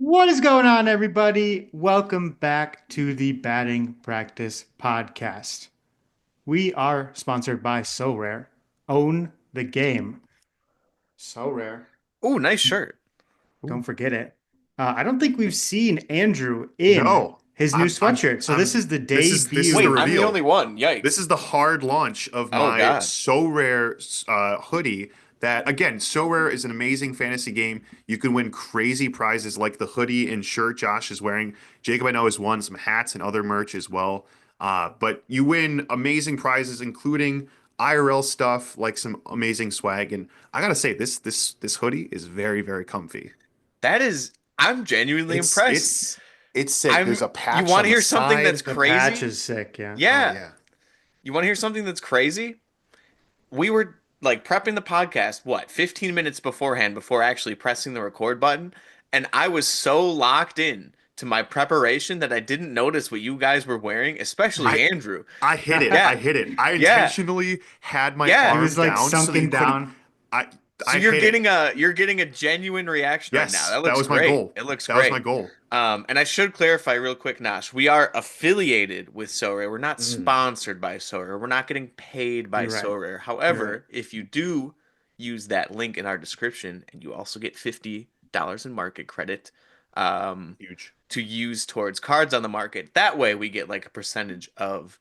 What is going on, everybody? Welcome back to the Batting Practice Podcast. We are sponsored by So Rare. Own the game. So Rare. Oh, nice shirt. Don't Ooh. forget it. I don't think we've seen Andrew in No, his new sweatshirt. So this is the this is the Wait, debut. I'm the reveal. only one. This Yikes. is the hard launch of Oh my God. So Rare hoodie. That again, So Rare is an amazing fantasy game. You can win crazy prizes like the hoodie and shirt Josh is wearing. Jacob, I know, has won some hats and other merch as well. But you win amazing prizes, including IRL stuff like some amazing swag. And I gotta say, this hoodie is very comfy. I'm genuinely It's impressed. it's it's sick. There's a You patch want on to the hear something that's side. The patch crazy? is sick, yeah. Oh Yeah. yeah. You want to hear something that's crazy? We were like prepping the podcast, 15 minutes beforehand before actually pressing the record button. And I was so locked in to my preparation that I didn't notice what you guys were wearing, especially I Andrew. I hit it. Yeah. I hit it. I Yeah. intentionally had my Yeah. He was arm like down so that you sunken couldn't. down. I So I hit it. you're getting a genuine reaction right now. Yes, That that looks was my great. goal. It looks That was my great. goal. And I should clarify real quick, Nash. We are affiliated with SoRare. We're not Mm, sponsored by SoRare. We're not getting paid by You're right. SoRare. You're right. However, if you do use that link in our description, and you also get $50 in market credit, um, huge. to use towards cards on the market. That way, we get like a percentage of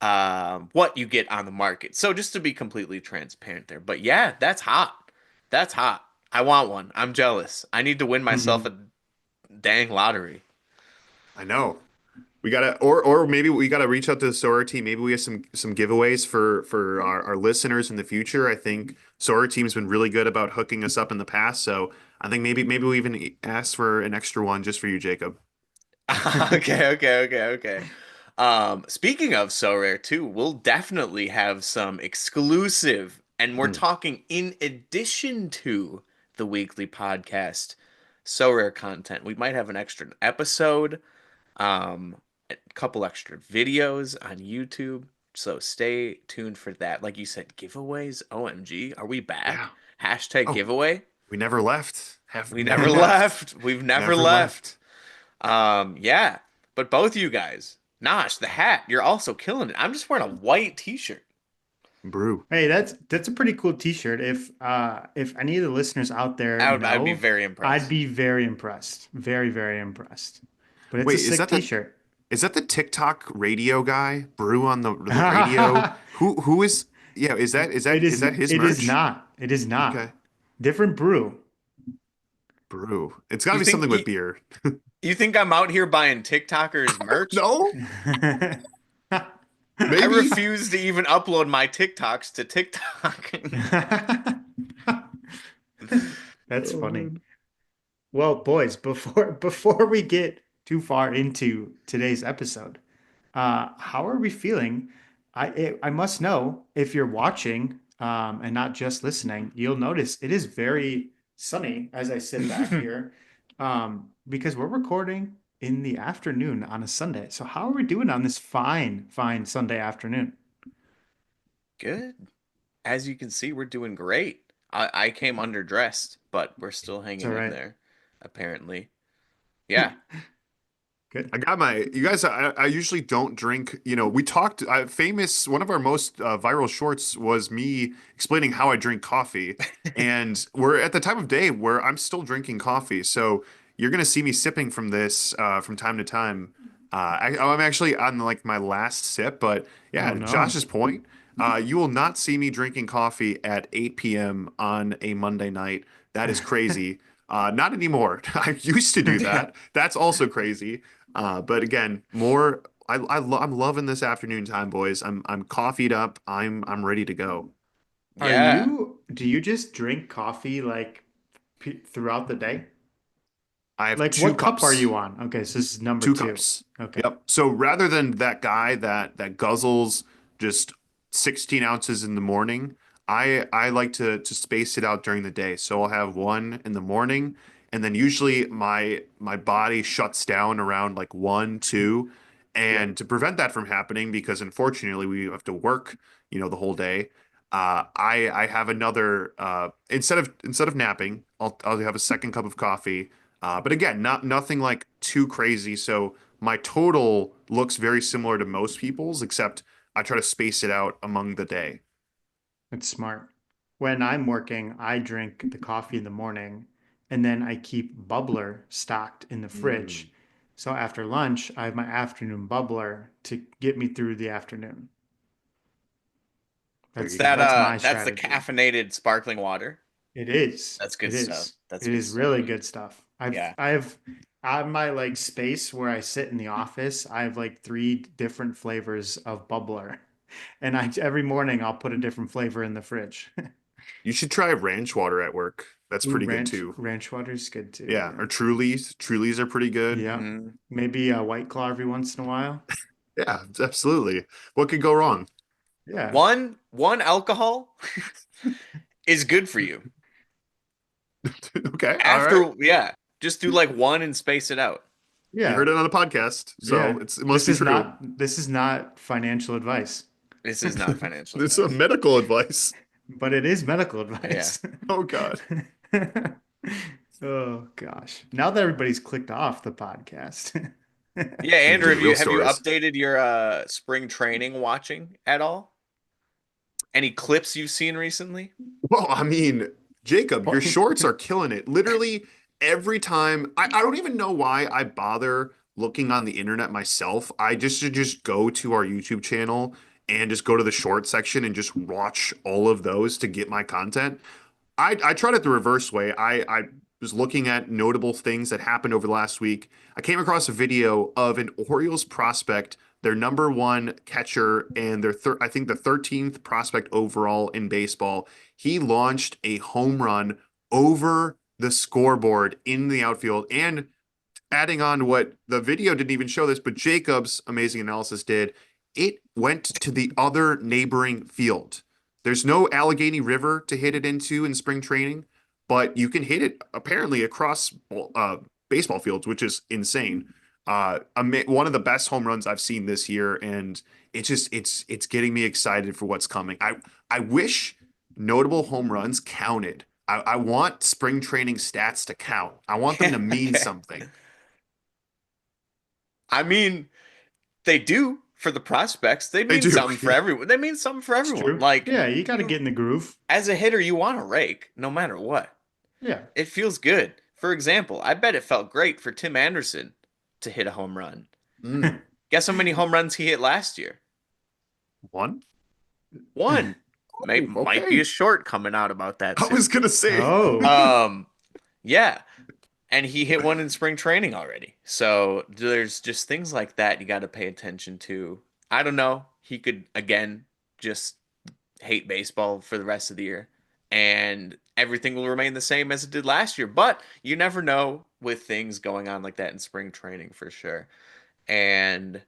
what you get on the market. So just to be completely transparent there. But yeah, that's hot. That's hot. I want one. I'm jealous. I need to win myself a dang lottery. I know. We gotta, or maybe we gotta reach out to the Sora team. Maybe we have some giveaways for our listeners in the future. I think Sora team's been really good about hooking us up in the past, so I think maybe we even ask for an extra one just for you, Jacob. Okay. Speaking of so rare too, we'll definitely have some exclusive, and we're Mm. talking in addition to the weekly podcast, so rare content. We might have an extra episode, a couple extra videos on YouTube. So stay tuned for that. Like you said, giveaways. OMG, are we Yeah. back? Hashtag Oh, giveaway. we never left. Have We never never left. left. We've never Never left. left. Yeah, but both of you guys, Nosh, the hat, you're also killing it. I'm just wearing a white t-shirt. Brew. Hey, that's a pretty cool t-shirt. If any of the listeners out there I'd be know, very I'd impressed. be very impressed. Very, very impressed. But it's a Wait, sick t-shirt. is that the TikTok radio guy? Brew on the radio? Who is yeah, is that his It is merch? not. It is not. Okay. Different brew. Brew. It's gotta You be think something you, with beer. you think I'm out here buying TikTokers merch? No? I Maybe? refuse to even upload my TikToks to TikTok. That's Oh funny. man. Well, boys, before we get too far into today's episode, how are we feeling? I must know if you're watching and not just listening, you'll notice it is very sunny as I sit back here because we're recording in the afternoon on a Sunday. So how are we doing on this fine Sunday afternoon? Good. As you can see, we're doing great. I came underdressed, but we're still It's hanging all in right. there, apparently. Yeah. Good. I got my you guys I usually don't drink, we talked famous one of our most viral shorts was me explaining how I drink coffee, and we're at the time of day where I'm still drinking coffee. So you're gonna see me sipping from this from time to time. I'm actually on like my last sip, but Oh yeah, no. Josh's point. You will not see me drinking coffee at 8 p.m. on a Monday night. That is crazy. Not anymore. I used to do that. That's also crazy. But again, more. I'm loving this afternoon time, boys. I'm coffeeed up. I'm ready to go. Yeah. Do you just drink coffee like throughout the day? I have Like two what cup are cups. you on? Okay, so this is number Two two. cups. Okay. Yep. So rather than that guy that guzzles just 16 ounces in the morning, I like to space it out during the day. So I'll have one in the morning, and then usually my body shuts down around like 1, 2. Yep. And to prevent that from happening, because unfortunately we have to work, the whole day, I have another instead of napping, I'll have a second cup of coffee But again, nothing like too crazy. So my total looks very similar to most people's, except I try to space it out among the day. It's smart. When I'm working, I drink the coffee in the morning and then I keep bubbler stocked in the Mm, fridge. So after lunch, I have my afternoon bubbler to get me through the afternoon. there It's you go. That's my that's the strategy. caffeinated sparkling water. It is. That's good It stuff. is. That's It good is stuff. really good stuff. Yeah. I've on my like space where I sit in the office, I have like three different flavors of bubbler. And I every morning I'll put a different flavor in the fridge. You should try ranch water at work. That's Ooh, pretty good too. ranch water's good too. Yeah, or Yeah. Trulies. Trulies are pretty good. Yeah. Hmm. Maybe a White Claw every once in a while. Yeah, absolutely. What could go wrong? Yeah. One alcohol is good for you. Okay, all right. After, yeah, just do like one and space it out. You heard Yeah. it on the podcast, so Yeah. it must be true. This is not financial advice, This is not financial This is advice. medical advice. but it is medical Yeah. advice. Oh God. Oh gosh. Now that everybody's clicked off the podcast. Yeah, We can Andrew, do the real have you stories. updated your spring training watching at all? Any clips you've seen recently? Well, I mean, Jacob, your Well, shorts are killing it. Literally every time, I don't even know why I bother looking on the internet myself. I just should just go to our YouTube channel and just go to the short section and just watch all of those to get my content. I tried it the reverse way. I was looking at notable things that happened over the last week. I came across a video of an Orioles prospect, their number one catcher, and I think the 13th prospect overall in baseball. He launched a home run over the scoreboard in the outfield. And adding on to what the video didn't even show this, but Jacob's amazing analysis did, it went to the other neighboring field. There's no Allegheny River to hit it into in spring training, but you can hit it apparently across baseball fields, which is insane. One of the best home runs I've seen this year, and it's getting me excited for what's coming. I wish notable home runs counted. I want spring training stats to count. I want them to mean Okay. something. I mean, they do for the prospects. They They mean do. something for everyone. They mean something for it's everyone. true. Like Yeah, you got to get you, in the groove. as a hitter, you want to rake no matter what. Yeah. It feels good. For example, I bet it felt great for Tim Anderson to hit a home run. Mm, Guess how many home runs he hit last year? one? One. Oh, Might be okay. a short coming out about that I was soon. gonna say. Oh, Um, yeah, and he hit one in spring training already. So there's just things like that you got to pay attention to. I don't know. He could again just hate baseball for the rest of the year, and everything will remain the same as it did last year. But you never know with things going on like that in spring training for sure. And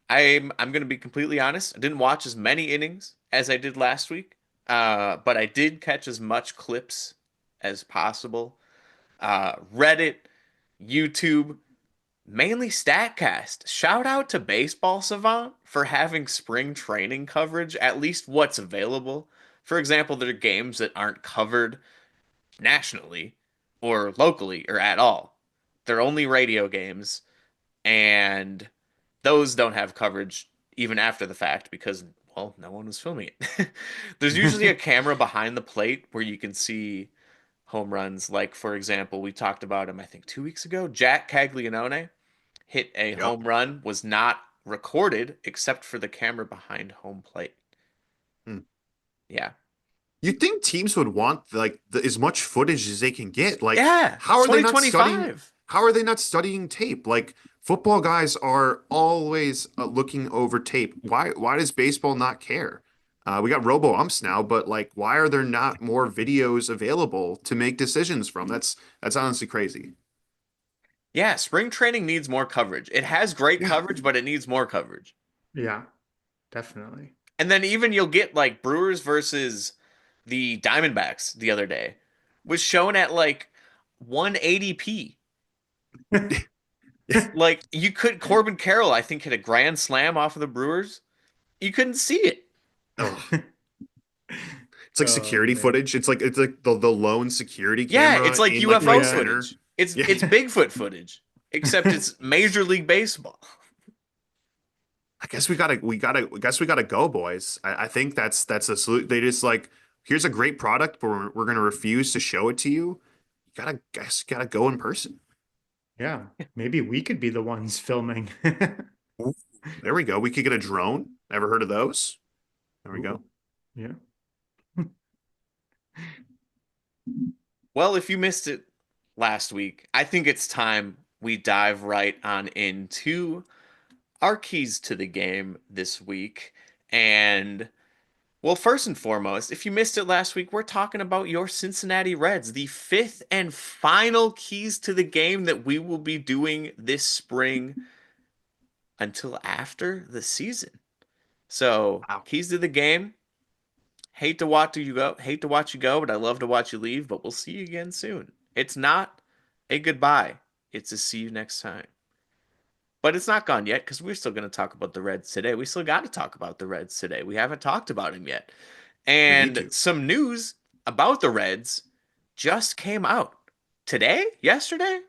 I'm gonna be completely honest. I didn't watch as many innings as I did last week, but I did catch as much clips as possible. Reddit, YouTube, mainly Statcast. Shout out to Baseball Savant for having spring training coverage, at least what's available. For example, there are games that aren't covered nationally or locally or at all. They're only radio games, and those don't have coverage even after the fact because, well, no one was filming it. There's usually a camera behind the plate where you can see home runs. Like, for example, we talked about him, I think 2 weeks ago. Jack Caglianone hit a Yep. home run, was not recorded except for the camera behind home plate. Hmm. Yeah. You'd think teams would want as much footage as they can get. Like, Yeah. how It's are they not studying? 2025. How are they not studying tape? Like, football guys are always looking over tape. Why does baseball not care? We got robo umps now, but like, why are there not more videos available to make decisions from? That's honestly crazy. Yeah. Spring training needs more coverage. It has great Yeah. coverage, but it needs more coverage. yeah, definitely. And then even you'll get like Brewers versus the Diamondbacks the other day was shown at like 180p. Like you could Corbin Carroll, I think, hit a grand slam off of the Brewers. You couldn't see it. Ugh. It's like Oh security man. footage. It's like the lone security Yeah, camera it's like in like UFO right Yeah. center. footage. It's Yeah. Bigfoot footage, except it's Major League Baseball. I guess I guess we gotta go, boys. I think that's a salute. They just like, here's a great product, but we're gonna refuse to show it to you. You gotta go in person. Yeah, maybe we could be the ones filming. Ooh, there we go. We could get a drone. Never heard of those. There we go. Ooh, yeah. Well, if you missed it last week, I think it's time we dive right on into our keys to the game this week. And well, first and foremost, if you missed it last week, we're talking about your Cincinnati Reds, the fifth and final keys to the game that we will be doing this spring until after the season. So, Wow. keys to the game. Hate to watch you go, but I love to watch you leave, but we'll see you again soon. It's not a goodbye. It's a see you next time. But it's not gone yet because we're still going to talk about the Reds today. We still got to talk about the Reds today. We haven't talked about him yet. We need And to. some news about the Reds just came out today, yesterday,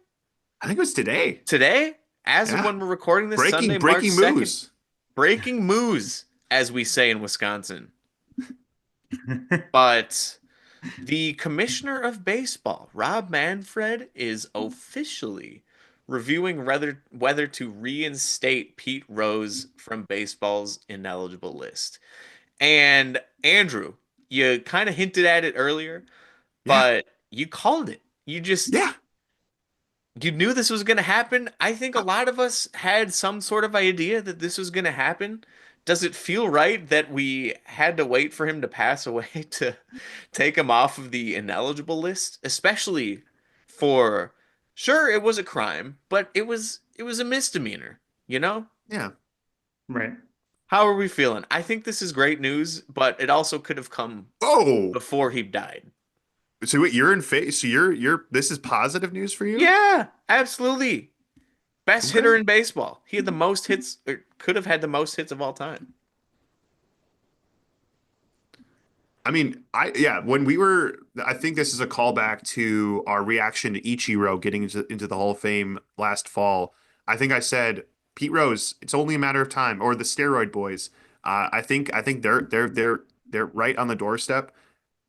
I think it was today. today, as of Yeah. when we're recording this Breaking Sunday, March breaking 2nd. news. Breaking moves, as we say in Wisconsin. But the commissioner of baseball, Rob Manfred, is officially reviewing whether to reinstate Pete Rose from baseball's ineligible list. And Andrew, you kind of hinted at it earlier, Yeah. but you called it. Yeah. You knew this was going to happen. I think a lot of us had some sort of idea that this was going to happen. Does it feel right that we had to wait for him to pass away to take him off of the ineligible list, especially for sure it was a crime, but it was a misdemeanor, you know? Yeah. Right. How are we feeling? I think this is great news, but it also could have come Oh, before he died. so wait, you're in phase. So you're this is positive news for you? Yeah, absolutely. Best hitter Okay. in baseball. He had the most hits, or could have had the most hits of all time. I mean, yeah, when we were, I think this is a callback to our reaction to Ichiro getting into the Hall of Fame last fall. I think I said Pete Rose, it's only a matter of time, or the steroid boys. I think they're right on the doorstep.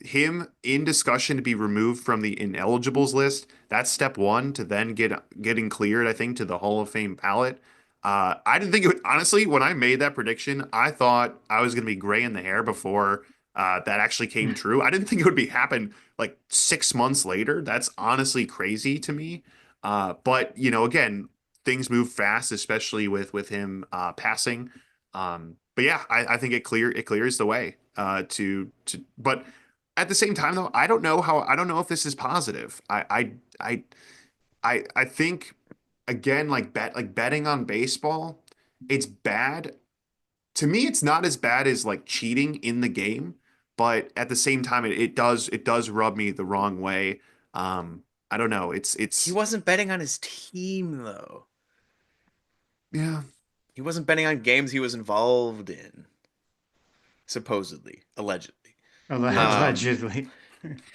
Him in discussion to be removed from the ineligibles list, that's step one to then getting cleared, I think, to the Hall of Fame ballot. I didn't think it would, honestly, when I made that prediction, I thought I was going to be gray in the hair before that actually came true. I didn't think it would be happen like 6 months later. That's honestly crazy to me. But again, things move fast, especially with him passing. But yeah, I think it clears the way but at the same time though, I don't know if this is positive. I think again, like betting on baseball, it's bad. To me, it's not as bad as like cheating in the game, but at the same time, it does rub me the wrong way. I don't know. He It's wasn't betting on his team, though. yeah. He wasn't betting on games he was involved in, supposedly, allegedly. Um, Allegedly.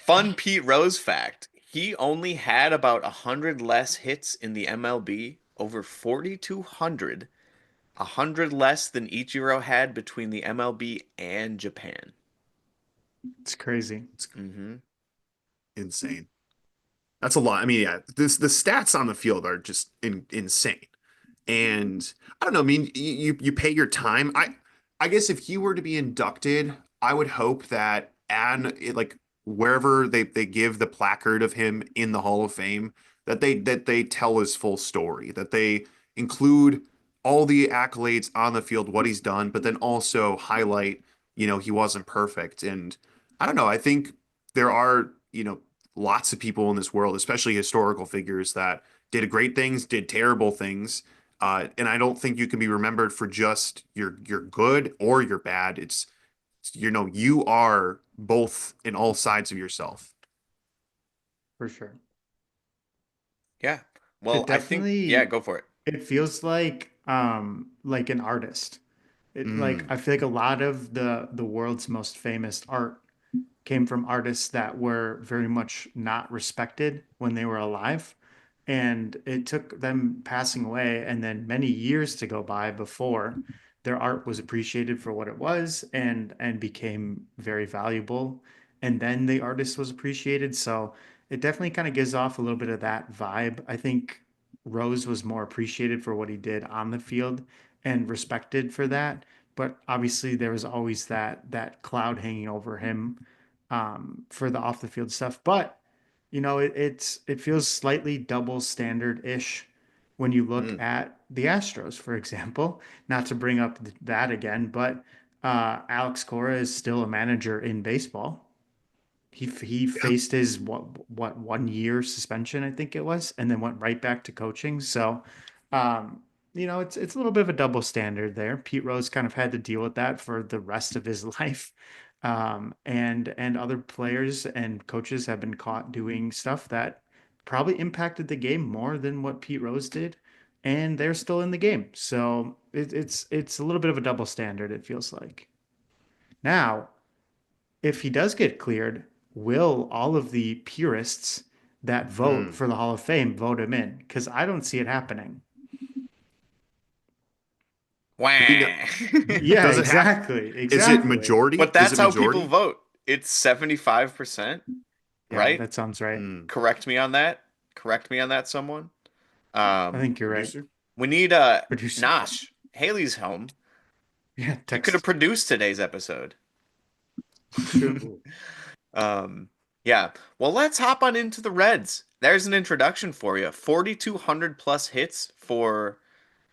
Fun Pete Rose fact. He only had about 100 less hits in the MLB, over 4,200, 100 less than Ichiro had between the MLB and Japan. It's crazy. It's Hmm. insane. That's a lot. I mean, yeah, the stats on the field are just insane. And I don't know. I mean, you pay your time. I guess if he were to be inducted, I would hope that like wherever they give the placard of him in the Hall of Fame, that they tell his full story, that they include all the accolades on the field, what he's done, but then also highlight, he wasn't perfect. And I don't know. I think there are, lots of people in this world, especially historical figures that did great things, did terrible things, and I don't think you can be remembered for just your good or your bad. You are both in all sides of yourself. For sure. Yeah. Well, It I think, yeah, definitely go for it. it feels like an artist. Mm, I feel like a lot of the world's most famous art came from artists that were very much not respected when they were alive. And it took them passing away and then many years to go by before their art was appreciated for what it was and became very valuable. And then the artist was appreciated. So it definitely kind of gives off a little bit of that vibe. I think Rose was more appreciated for what he did on the field and respected for that. But obviously there was always that cloud hanging over him for the off the field stuff. But it feels slightly double standard ish when you look Mm. at the Astros, for example. Not to bring up that again, but Alex Cora is still a manager in baseball. He Yeah. faced his what 1 year suspension, I think it was, and then went right back to coaching. So, um, it's a little bit of a double standard there. Pete Rose kind of had to deal with that for the rest of his life. And other players and coaches have been caught doing stuff that probably impacted the game more than what Pete Rose did, and they're still in the game. So it's a little bit of a double standard, it feels like. Now, if he does get cleared, will all of the purists that vote Hmm. for the Hall of Fame vote him in? Because I don't see it happening. We know, Wah. Yeah, does it have, exactly. is it Exactly. majority? But Is that's it how people majority? vote. It's 75%, Yeah, right? that sounds right. Hmm. Correct me on that. Correct me on that, someone. I Um, think you're right. Producer? we need Producer. Nosh. Haley's home. Yeah, You could have text. produced today's episode. It's true. Um, yeah. Well, let's hop on into the Reds. There's an introduction for you. 4,200 plus hits for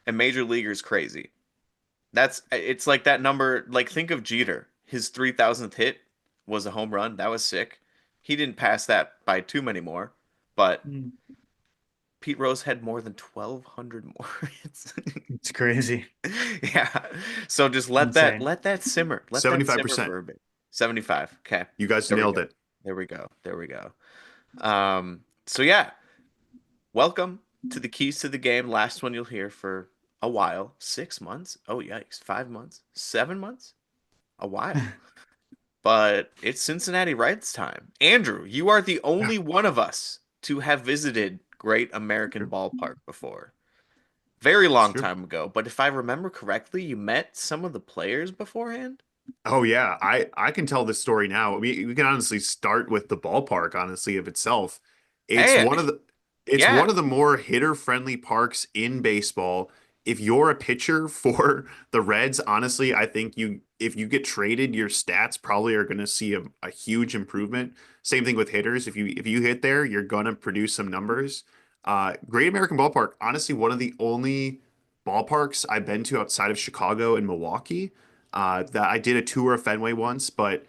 a major leaguer is crazy. It's like that number. Like think of Jeter. His 3,000th hit was a home run. That was sick. He didn't pass that by too many more, but Mm, Pete Rose had more than 1,200 more hits. it's crazy. Yeah. So just Insane. let that simmer. Let that simmer 75%. for a bit. 75. Okay. You guys There we nailed go. it. There we go. There we go. So yeah, welcome to the keys to the game. Last one you'll hear for a while. 6 months. Oh yikes. 5 months. 7 months. A while. But it's Cincinnati Reds time. Andrew, you are the Yeah, only one of us to have visited Great American true. Ballpark before. Very It's long true. time ago. But if I remember correctly, you met some of the players beforehand? Oh yeah, I can tell this story now. We can honestly start with the ballpark, honestly, of itself. It's Hey, one of the it's yeah. one of the more hitter-friendly parks in baseball. If you're a pitcher for the Reds, honestly, I think you if you get traded, your stats probably are going to see a huge improvement. Same thing with hitters. If you hit there, you're going to produce some numbers. Great American Ballpark, honestly, one of the only ballparks I've been to outside of Chicago and Milwaukee that I did a tour of Fenway once, but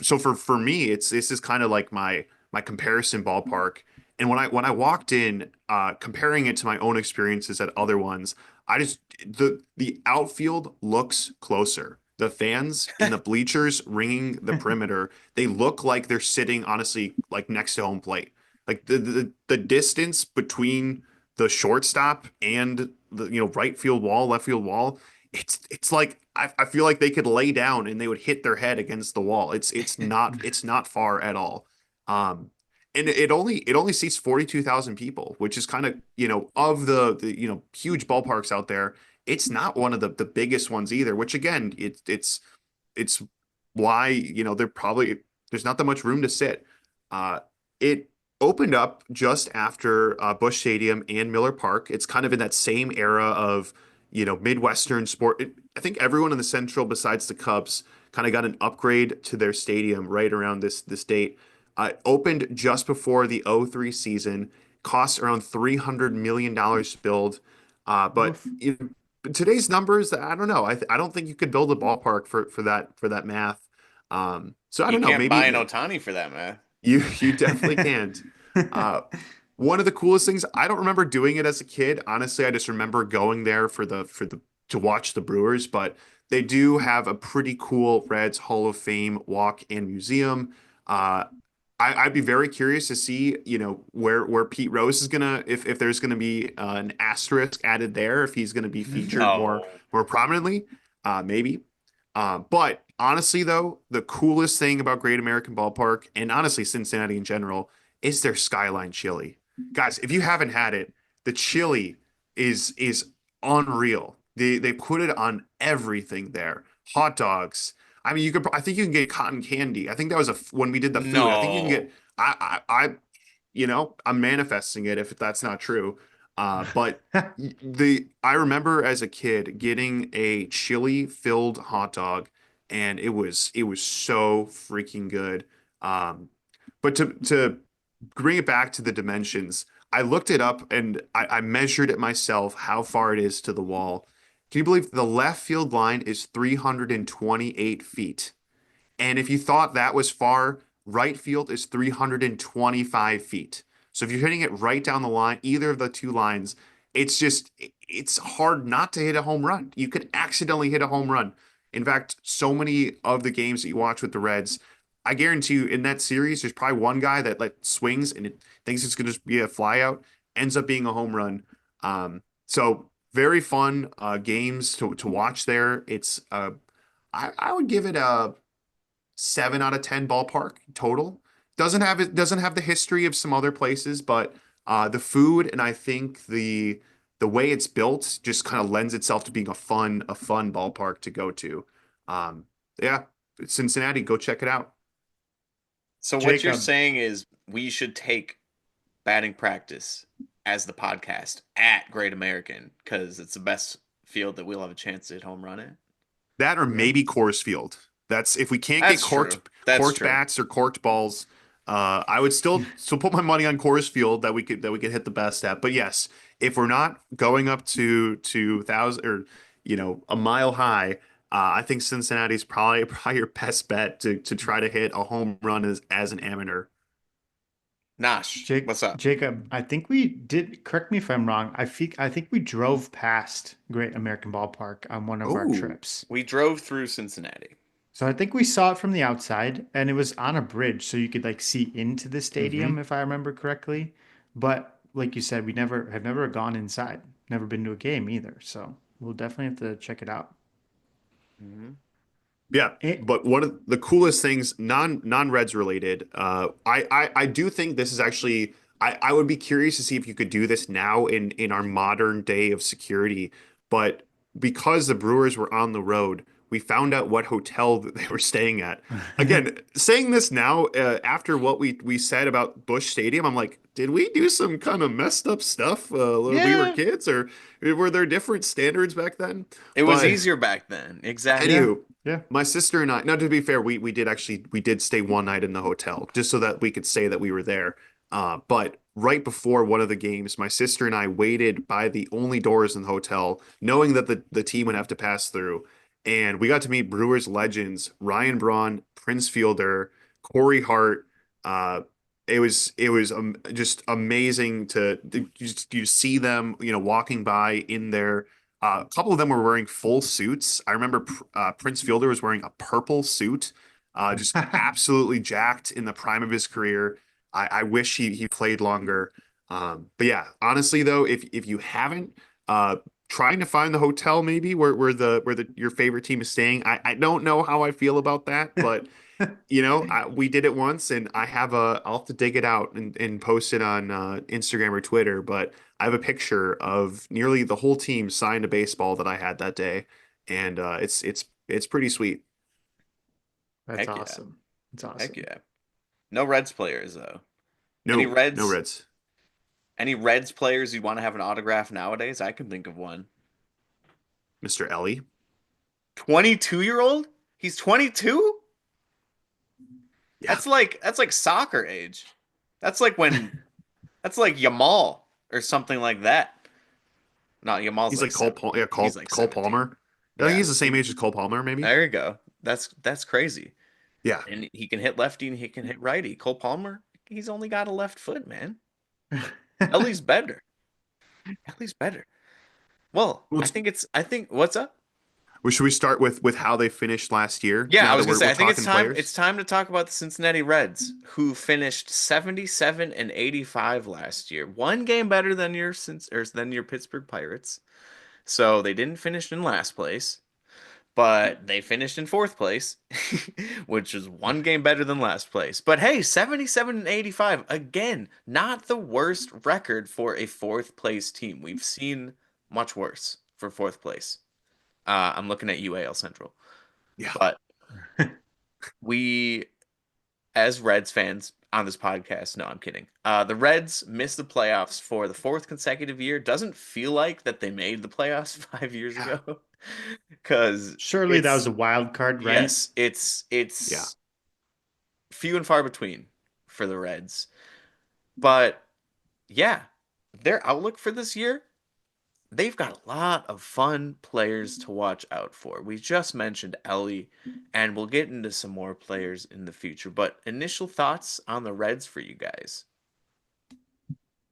so for me, it's this is kind of like my comparison ballpark. And when I walked in, comparing it to my own experiences at other ones, I just the outfield looks closer. The fans in the bleachers ringing the perimeter, they look like they're sitting honestly like next to home plate. Like the distance between the shortstop and the right field wall, left field wall, it's like I feel like they could lay down and they would hit their head against the wall. It's not far at all. Um, and it only seats 42,000 people, which is kind of, of the huge ballparks out there, it's not one of the biggest ones either, which again, it's why, there's not that much room to sit. It opened up just after Busch Stadium and Miller Park. It's kind of in that same era of, Midwestern sport. I think everyone in the Central, besides the Cubs, kind of got an upgrade to their stadium right around this date. Opened just before the '03 season, cost around $300 million to build. But Oof. today's numbers, I don't know. I don't think you could build a ballpark for that math. So I You don't know. can't buy an Maybe Otani for that, man. you definitely can't. Uh, One of the coolest things, I don't remember doing it as a kid. Honestly, I just remember going there for the to watch the Brewers, but they do have a pretty cool Reds Hall of Fame walk and museum. Uh, I'd be very curious to see, where Pete Rose is gonna, if there's gonna be an asterisk added there, if he's gonna be featured more No. more prominently, maybe. But honestly, though, the coolest thing about Great American Ballpark and honestly Cincinnati in general is their skyline chili. Guys, if you haven't had it, the chili is unreal. They put it on everything there. Hot dogs. I mean, I think you can get cotton candy. I think that was when we did the food. I think you can get No. I'm manifesting it if that's not true. But I remember as a kid getting a chili filled hot dog, and it was so freaking good. Um, but to bring it back to the dimensions, I looked it up and I measured it myself how far it is to the wall. Can you believe the left field line is 328 feet? And if you thought that was far, right field is 325 feet. So if you're hitting it right down the line, either of the two lines, it's hard not to hit a home run. You could accidentally hit a home run. In fact, so many of the games that you watch with the Reds, I guarantee you in that series, there's probably one guy that swings and it thinks it's going to be a flyout, ends up being a home run. So very fun games to watch there. I would give it a 7 out of 10 ballpark total. Doesn't have the history of some other places, but the food and I think the way it's built just kind of lends itself to being a fun ballpark to go to. Um, yeah, Cincinnati, go check it out. So what you're Jacob, saying is we should take batting practice as the podcast at Great American because it's the best field that we'll have a chance to hit home run at. That or yeah. maybe Coors Field. That's if we can't get That's corked true. That's corked true. bats or corked balls. I would still put my money on Coors Field that we could hit the best at. But yes, if we're not going up to thousand or a mile high, I think Cincinnati's probably your best bet to try to hit a home run as an amateur. Nosh, what's up? Jacob, I think we did, correct me if I'm wrong. I think we drove past Great American Ballpark on one of our Oh, trips. We drove through Cincinnati. So I think we saw it from the outside and it was on a bridge so you could like see into the stadium hmm if I remember correctly. But like you said, we never gone inside. Never been to a game either. So we'll definitely have to check it out. Mhm. Yeah, It, but one of the coolest things, non-Reds related, I do think this is actually I would be curious to see if you could do this now in our modern day of security. But because the Brewers were on the road, we found out what hotel that they were staying at. Again, saying this now, after what we said about Busch Stadium, I'm like, did we do some kind of messed up stuff when we were yeah, kids, or were there different standards back then? It was But easier back then. yeah, Exactly. anywho, yeah. my sister and I, now to be fair, we did stay one night in the hotel just so that we could say that we were there. But right before one of the games, my sister and I waited by the only doors in the hotel, knowing that the team would have to pass through. And we got to meet Brewers legends Ryan Braun, Prince Fielder, Corey Hart. Uh, it was just amazing to you see them, walking by in there. A couple of them were wearing full suits. I remember Prince Fielder was wearing a purple suit, just absolutely jacked in the prime of his career. I wish he played longer. But yeah, honestly though, if you haven't, trying to find the hotel maybe where your favorite team is staying. I don't know how I feel about that, but we did it once, and I'll have to dig it out and post it on Instagram or Twitter. But I have a picture of nearly the whole team signed a baseball that I had that day, and it's pretty sweet. That's Heck yeah. awesome. That's Heck awesome. yeah. No Reds players though. Any No, no Reds? Reds. Any Reds players you want to have an autograph nowadays? I can think of one. Mr. Ellie. 22-year-old? He's 22? Yeah, That's like soccer age. That's like when that's like Yamal or something like that. Not Yamal's he's like like Cole. 17. Yeah, He's Cole like Cole 17. Palmer. I think Yeah. he's the same age as Cole Palmer, maybe. There you go. That's crazy. Yeah. And he can hit lefty and he can hit righty. Cole Palmer, he's only got a left foot, man. Ellie's better. Ellie's better. Well, Well, I think what's up? should we start with how they finished last year? Yeah, I Now that was gonna we're say we're I think it's talking time it's players. time to talk about the Cincinnati Reds, who finished 77 and 85 last year. One game better than than your Pittsburgh Pirates. So they didn't finish in last place. but they finished in fourth place, which is one game better than last place. But hey, 77 and 85, again, not the worst record for a fourth place team. We've seen much worse for fourth place. I'm looking at UAL Central, Yeah. but we, as Reds fans on this podcast, no, I'm kidding. The Reds missed the playoffs for the fourth consecutive year. Doesn't feel like that they made the playoffs 5 years Yeah. ago, because Surely that was it's a wild card, right? yes, it's Yeah. it's few and far between for the Reds. But yeah, their outlook for this year, they've got a lot of fun players to watch out for. We just mentioned Elly, and we'll get into some more players in the future. But initial thoughts on the Reds for you guys?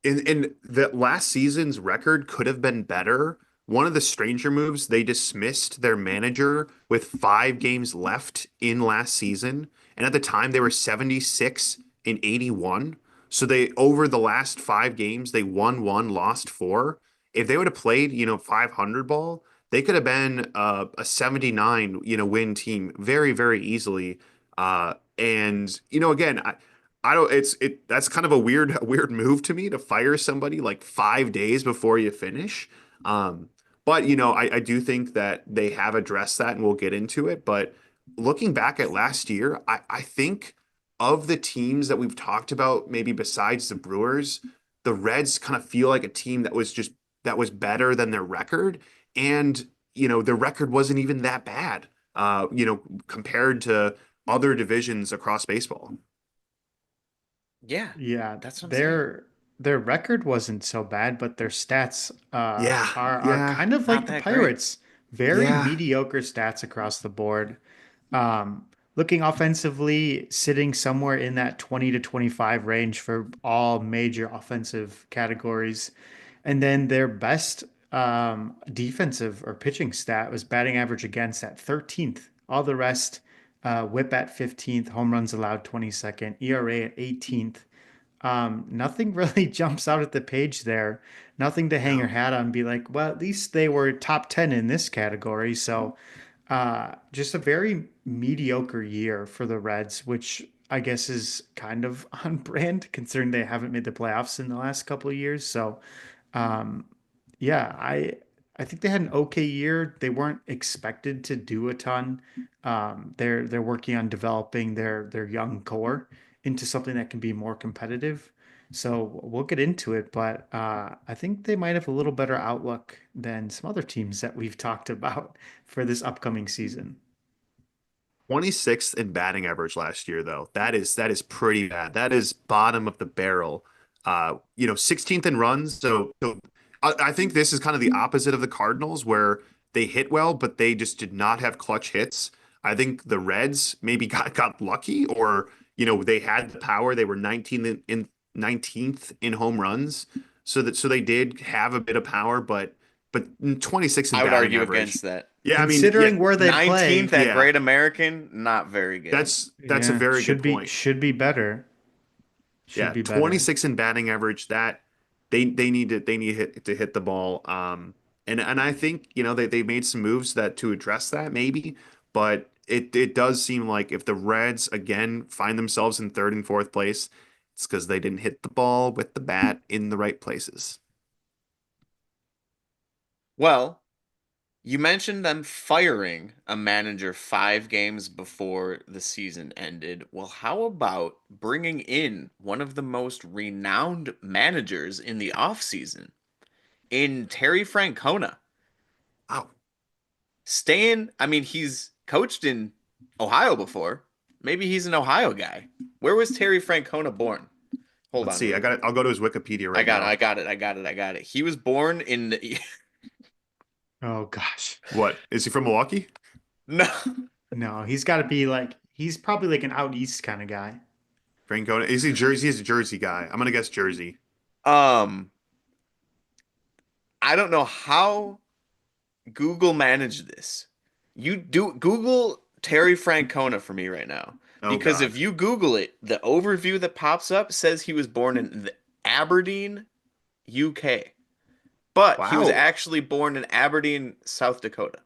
And the last season's record could have been better. One of the stranger moves, they dismissed their manager with 5 games left in last season. And at the time, they were 76 and 81. So they, over the last 5 games, they won one, lost four. If they would have played, 500 ball, they could have been a 79, win team very, very easily. And, again, I don't that's kind of a weird move to me to fire somebody like 5 days before you finish. Um, but I do think that they have addressed that and we'll get into it. But looking back at last year, I think of the teams that we've talked about, maybe besides the Brewers, the Reds kind of feel like a team that was better than their record. And, their record wasn't even that bad, compared to other divisions across baseball. Yeah, Yeah, that's what I'm saying. their record wasn't so bad, but their stats Yeah, are yeah, kind of Not like the that great. Pirates. Very yeah. mediocre stats across the board. Looking offensively, sitting somewhere in that 20 to 25 range for all major offensive categories. And then their best defensive or pitching stat was batting average against at 13th. All the rest, whip at 15th, home runs allowed 22nd, ERA at 18th. Nothing really jumps out at the page there. Nothing to hang your No. hat on and be like, well, at least they were top 10 in this category. So just a very mediocre year for the Reds, which I guess is kind of on brand considering they haven't made the playoffs in the last couple of years. So, um, yeah, I think they had an okay year. They weren't expected to do a ton. They're working on developing their young core into something that can be more competitive. So we'll get into it, but I think they might have a little better outlook than some other teams that we've talked about for this upcoming season. 26th in batting average last year, though. That is pretty bad. That is bottom of the barrel. 16th in runs. So I think this is kind of the opposite of the Cardinals, where they hit well, but they just did not have clutch hits. I think the Reds maybe got lucky, or they had the power. They were 19th in home runs, so they did have a bit of power, but 26th in I would batting argue average. against that. Yeah, I mean, yeah, Considering where they 19th play, at yeah. Great American, not very good. That's a yeah, very good point. should be better. Should Yeah, be better. 26 in batting average. That they need to hit the ball. And I think they made some moves that to address that maybe, but it does seem like if the Reds again find themselves in third and fourth place, it's because they didn't hit the ball with the bat in the right places. Well, you mentioned them firing a manager 5 games before the season ended. Well, how about bringing in one of the most renowned managers in the offseason in Terry Francona? Oh, I mean, he's coached in Ohio before. Maybe he's an Ohio guy. Where was Terry Francona born? Hold let's on, see. real quick. I'll go to his Wikipedia right now. I got it. He was born in the Oh gosh. What is he from Milwaukee? no. No, he's got to be like he's probably like an out east kind of guy. Francona. Is he Jersey? He's a Jersey guy. I'm gonna guess Jersey. Um, I don't know how Google managed this. You do Google Terry Francona for me right now. Oh Because God. if you Google it, the overview that pops up says he was born in Aberdeen, UK. But he was Wow. actually born in Aberdeen, South Dakota.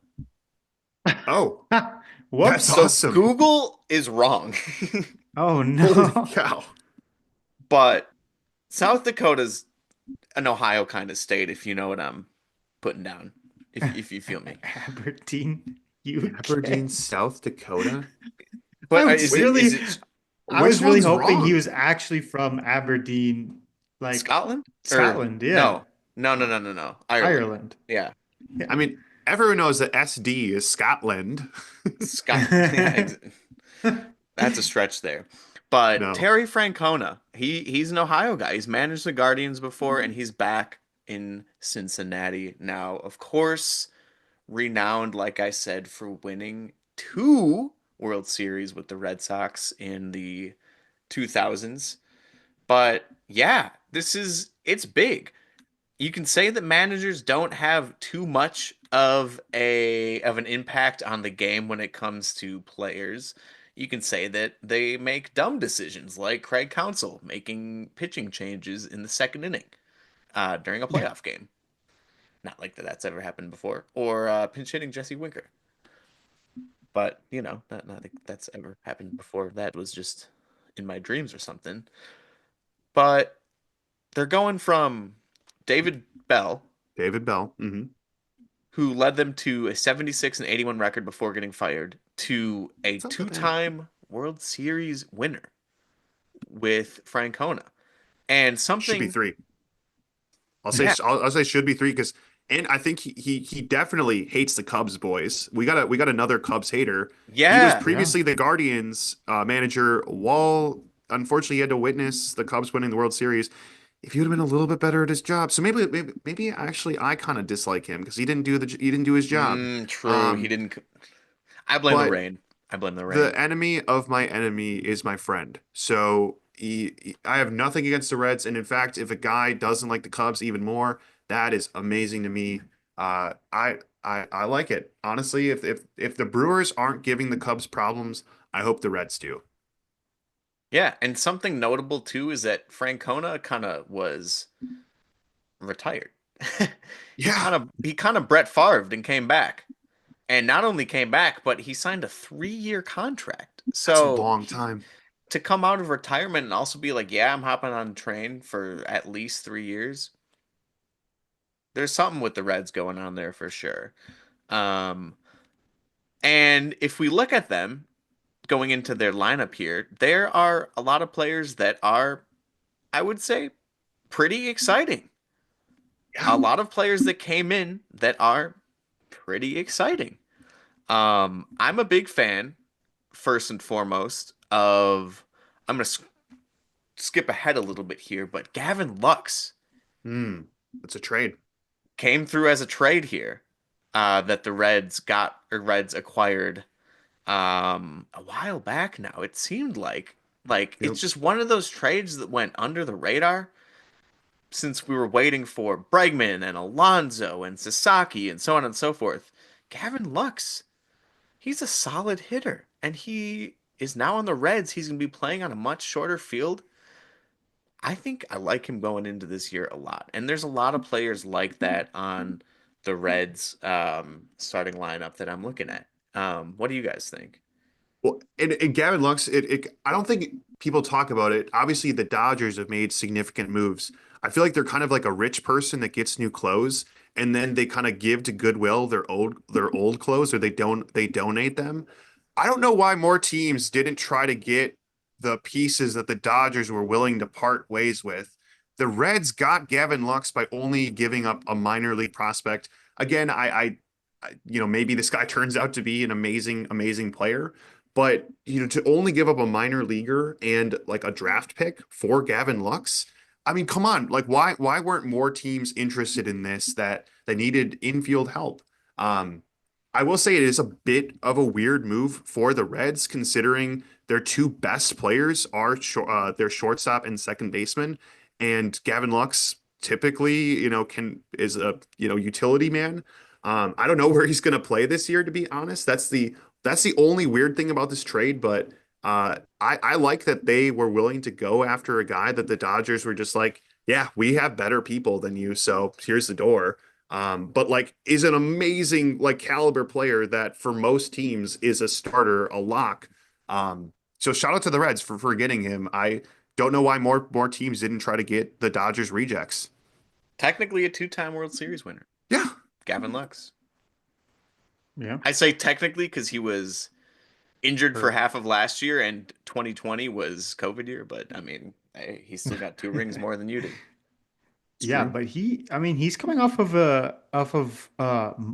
Oh, that's Whoops. So awesome. Google is wrong. Oh Holy no. cow. But South Dakota's an Ohio kind of state, if you know what I'm putting down, if you feel me. Aberdeen, UK. Aberdeen, South Dakota. I But was Wait, is really, it I which was really one's hoping he wrong? was actually from Aberdeen, like Scotland or Scotland. Yeah, no? No. Ireland. Ireland. Yeah, I Yeah. mean, everyone knows that SD is Scotland. Scott. Yeah, that's a stretch there. But No. Terry Francona, he's an Ohio guy. He's managed the Guardians before, and he's back in Cincinnati now. Of course, renowned, like I said, for winning two World Series with the Red Sox in the 2000s. But yeah, it's big. You can say that managers don't have too much of an impact on the game when it comes to players. You can say that they make dumb decisions like Craig Counsell making pitching changes in the second inning during a Yeah. playoff game. Not like that's ever happened before. Or pinch hitting Jesse Winker. But, not like that's ever happened before. That was just in my dreams or something. But they're going from David Bell, David Bell. who led them to a 76 and 81 record before getting fired, to a It's not that bad. two-time World Series winner with Francona. And Should be something, three. yeah, I'll say should be three because and I think he definitely hates the Cubs boys. We got another Cubs hater. He was yeah, Yeah. previously the Guardians manager. While unfortunately he had to witness the Cubs winning the World Series, if he would have been a little bit better at his job, so maybe actually I kind of dislike him because he didn't do his job. true. He Um, didn't. I blame the but rain. I blame the the rain. enemy of my enemy is my friend. So I have nothing against the Reds, and in fact, if a guy doesn't like the Cubs even more, that is amazing to me. I like it honestly. If the Brewers aren't giving the Cubs problems, I hope the Reds do. Yeah, and something notable too is that Francona kind of was retired. He Yeah, kind of Brett Favre and came back. And not only came back, but he signed a 3-year contract. that's a So long time. to come out of retirement and also be like, yeah, I'm hopping on a train for at least 3 years. There's something with the Reds going on there for sure. Um, and if we look at them going into their lineup here, there are a lot of players that are, I would say, pretty exciting. Yeah. A lot of players that came in that are pretty exciting. I'm a big fan, first and foremost, of I'm gonna skip ahead a little bit here, but Gavin Lux Hmm. That's a trade. came through as a trade here that the Reds acquired a while back now. It seemed like Yep. it's just one of those trades that went under the radar since we were waiting for Bregman and Alonso and Sasaki and so on and so forth. Gavin Lux, he's a solid hitter, and he is now on the Reds. He's going to be playing on a much shorter field. I think I like him going into this year a lot. And there's a lot of players like that on the Reds starting lineup that I'm looking at. What do you guys think? Well, and Gavin Lux, I don't think people talk about it. Obviously, the Dodgers have made significant moves. I feel like they're kind of like a rich person that gets new clothes, and then they kind of give to Goodwill their old clothes, or they donate them. I don't know why more teams didn't try to get the pieces that the Dodgers were willing to part ways with. The Reds got Gavin Lux by only giving up a minor league prospect. Again, maybe this guy turns out to be an amazing player. But to only give up a minor leaguer and like a draft pick for Gavin Lux, I mean, come on, like why weren't more teams interested in this that they needed infield help? Um, I will say it is a bit of a weird move for the Reds, considering their two best players are their shortstop and second baseman, and Gavin Lux typically, is a utility man. I don't know where he's going to play this year, to be honest. That's the only weird thing about this trade, but I like that they were willing to go after a guy that the Dodgers were just like, yeah, we have better people than you, so here's the door. But like is an amazing like caliber player that for most teams is a starter, a lock. So shout out to the Reds for getting him. I don't know why more teams didn't try to get the Dodgers rejects. Technically a two-time World Series winner, Yeah. Gavin Lux. Yeah. I say technically because he was injured for Hurt. half of last year, and 2020 was COVID year. But I mean, hey, he still got two rings more than you did. It's Yeah, true. but I mean, he's coming off of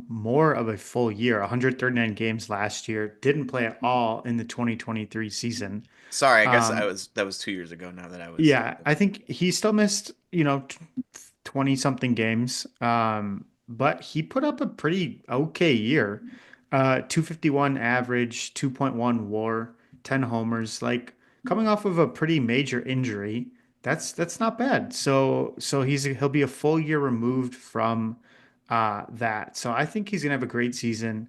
more of a full year, 139 games last year. Didn't play at all in the 2023 season. Sorry, I guess Um, that was 2 years ago. Now that I was yeah, I looking. think he still missed, 20 something games. But he put up a pretty okay year. 251 average, 2.1 WAR, 10 homers, like coming off of a pretty major injury. That's not bad. So he'll be a full year removed from that. So I think he's gonna have a great season.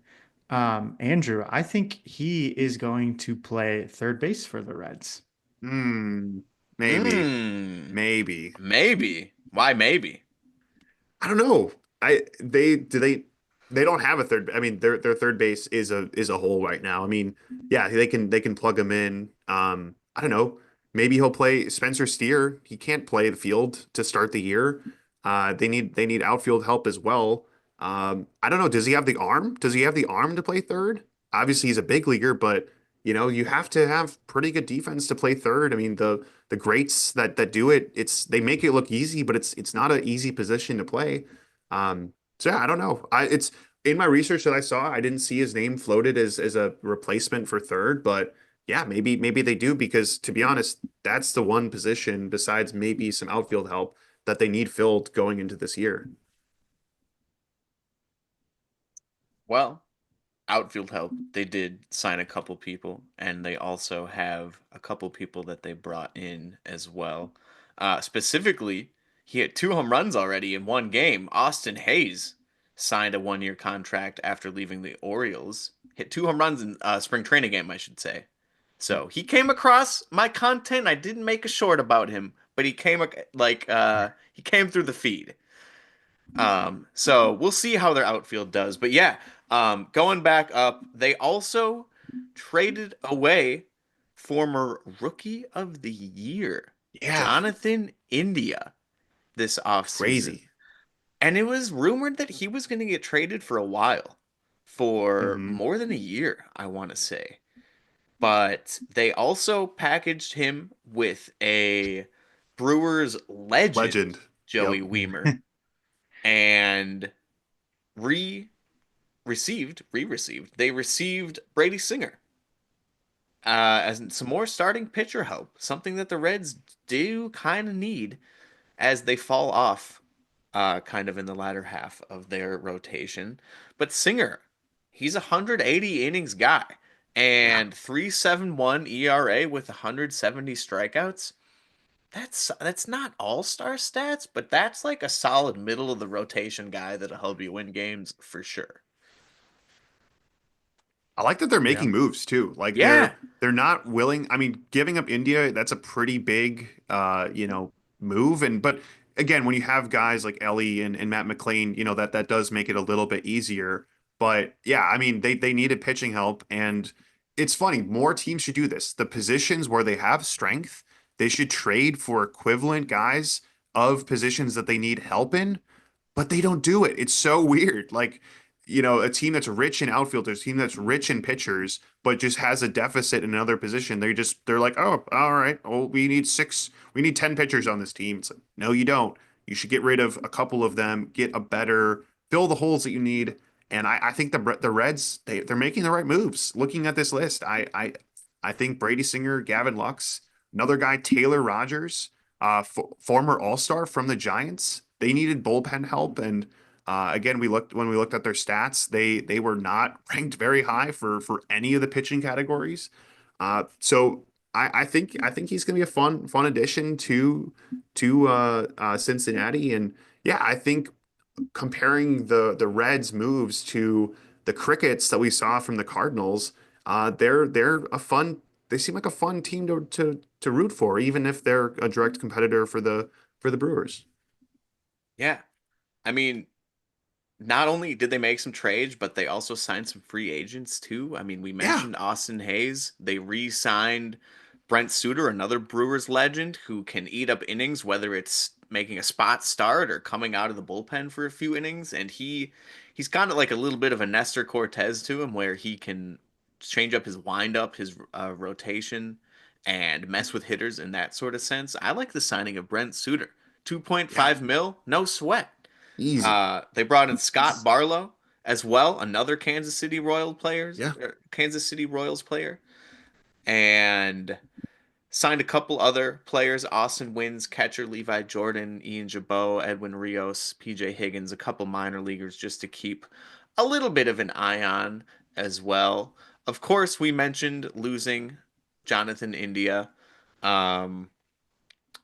Andrew, I think he is going to play third base for the Reds. Hmm. Maybe. Hmm. Maybe. Maybe. Why maybe? I don't know. They don't have a third. I mean, their third base is a hole right now. I mean, yeah, they can plug him in. I don't know. Maybe he'll play Spencer Steer. He can't play the field to start the year. They need outfield help as well. I don't know. Does he have the arm? Does he have the arm to play third? Obviously, he's a big leaguer, but you have to have pretty good defense to play third. I mean, the greats that do it, they make it look easy, but it's not an easy position to play. So yeah, I don't know. It's in my research that I saw, I didn't see his name floated as a replacement for third, but yeah, maybe they do because to be honest, that's the one position besides maybe some outfield help that they need filled going into this year. Well, outfield help. They did sign a couple people, and they also have a couple people that they brought in as well. Specifically, he had 2 home runs already in one game. Austin Hayes signed a 1 year contract after leaving the Orioles. Hit 2 home runs in spring training game, I should say. So he came across my content. I didn't make a short about him, but he came through the feed. So we'll see how their outfield does. But yeah, going back up, they also traded away former Rookie of the Year, Yeah, Jonathan India, this offseason. crazy. And it was rumored that he was going to get traded for a while, for Hmm. more than a year, I want to say. But they also packaged him with a Brewers legend, Legend. Joey Yep. Weimer, and re they received Brady Singer as some more starting pitcher help, something that the Reds do kind of need as they fall off kind of in the latter half of their rotation. But Singer, he's a 180 innings guy Yeah. and 3.71 ERA with 170 strikeouts. That's not all-star stats, but that's like a solid middle of the rotation guy that'll help you win games for sure. I like that they're Yeah. making moves too. Like Yeah. they're not willing. I mean, giving up India, that's a pretty big move. But again, when you have guys like Ellie and Matt McLean, that does make it a little bit easier. But yeah, I mean, they needed pitching help, and it's funny, more teams should do this. The positions where they have strength, they should trade for equivalent guys of positions that they need help in, but they don't do it. It's so weird. Like, a team that's rich in outfielders, a team that's rich in pitchers, but just has a deficit in another position. They're like, oh, all right, well, we need 10 pitchers on this team. It's like, no, you don't. You should get rid of a couple of them, fill the holes that you need. And I think the Reds, they're making the right moves. Looking at this list, I think Brady Singer, Gavin Lux, another guy, Taylor Rogers, former All-Star from the Giants. They needed bullpen help, and again, when we looked at their stats, they were not ranked very high for any of the pitching categories. So I think he's going to be a fun addition to Cincinnati, and yeah, I think comparing the Reds' moves to the Crickets that we saw from the Cardinals, they're a fun. They seem like a fun team to root for, even if they're a direct competitor for the Brewers. Yeah. I mean, not only did they make some trades, but they also signed some free agents too. I mean, we Yeah. mentioned Austin Hayes. They re-signed Brent Suter, another Brewers legend who can eat up innings, whether it's making a spot start or coming out of the bullpen for a few innings. And he's kind of like a little bit of a Nestor Cortez to him, where he can change up his windup, his rotation, and mess with hitters in that sort of sense. I like the signing of Brent Suter. Yeah. 2.5 mil, no sweat. Easy. They brought in Scott Barlow as well, another Yeah. Kansas City Royals player, and signed a couple other players: Austin Wynns, catcher Levi Jordan, Ian Jabot, Edwin Rios, PJ Higgins, a couple minor leaguers just to keep a little bit of an eye on as well. Of course, we mentioned losing Jonathan India. Um,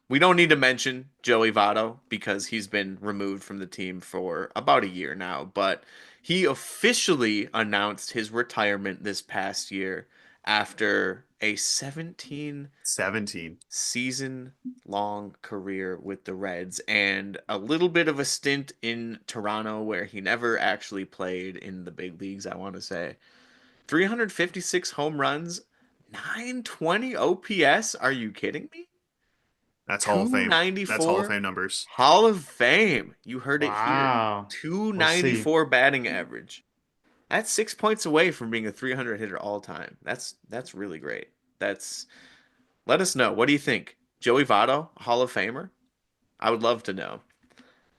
we don't need to mention Joey Votto because he's been removed from the team for about a year now, but he officially announced his retirement this past year after a 17 17. season long career with the Reds and a little bit of a stint in Toronto where he never actually played in the big leagues, I want to say. 356 home runs, 920 OPS. Are you kidding me? That's Hall of Fame. That's Hall of 294 Fame numbers. Hall of Fame. You heard it here. Wow. We'll see. 294 batting average. That's 6 points away from being a 300 hitter all time. That's really great. That's Let us know. What do you think? Joey Votto, Hall of Famer? I would love to know.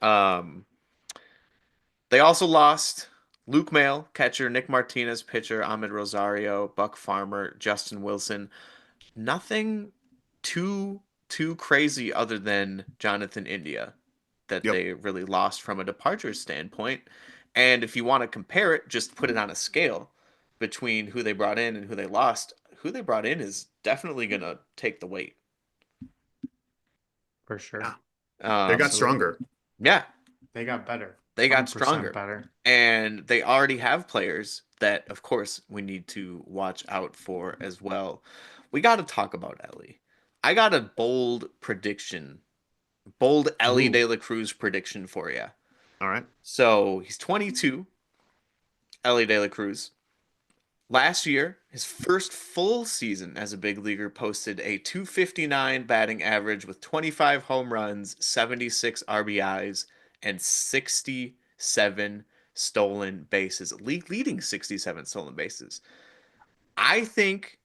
Um, they also lost Luke Mail, catcher, Nick Martinez, pitcher, Ahmed Rosario, Buck Farmer, Justin Wilson. Nothing too too crazy other than Jonathan India that Yep. they really lost from a departure standpoint. And if you want to compare it, just put it on a scale between who they brought in and who they lost. Who they brought in is definitely going to take the weight. For sure. Yeah. They got Um, Absolutely. stronger. yeah, They got better. they got 100% stronger. better. And they already have players that, of course, we need to watch out for as well. We got to talk about Ellie. I got a bold Elly Ooh. De La Cruz prediction for you. All right. So he's 22, Elly De La Cruz. Last year, his first full season as a big leaguer posted a 259 batting average with 25 home runs, 76 RBIs, and 67 stolen bases. League leading 67 stolen bases. I think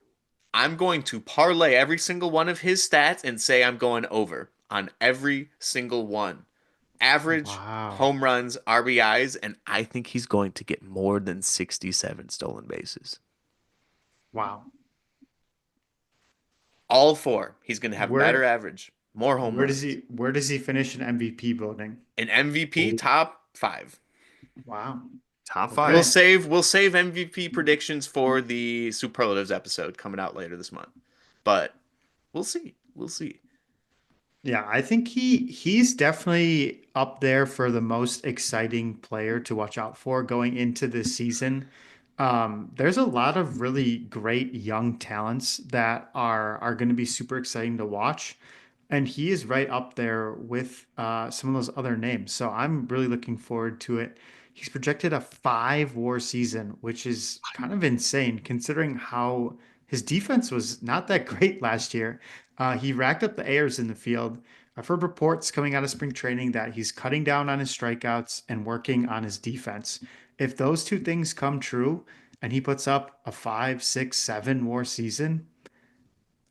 I'm going to parlay every single one of his stats and say I'm going over on every single one. Average, Wow. home runs, RBIs, and I think he's going to get more than 67 stolen bases. Wow. All four. He's going to have better Where average, more home runs. where does he finish in MVP voting? An MVP top five. Wow. Top We'll five. Okay. save we'll save MVP predictions for the superlatives episode coming out later this month. But we'll see. We'll see. Yeah, I think he's definitely up there for the most exciting player to watch out for going into this season. There's a lot of really great young talents that are going to be super exciting to watch, and he is right up there with some of those other names. So I'm really looking forward to it. He's projected a 5 WAR season, which is kind of insane considering how his defense was not that great last year. He racked up the errors in the field. I've heard reports coming out of spring training that he's cutting down on his strikeouts and working on his defense. If those two things come true and he puts up a 5, 6, 7 WAR season,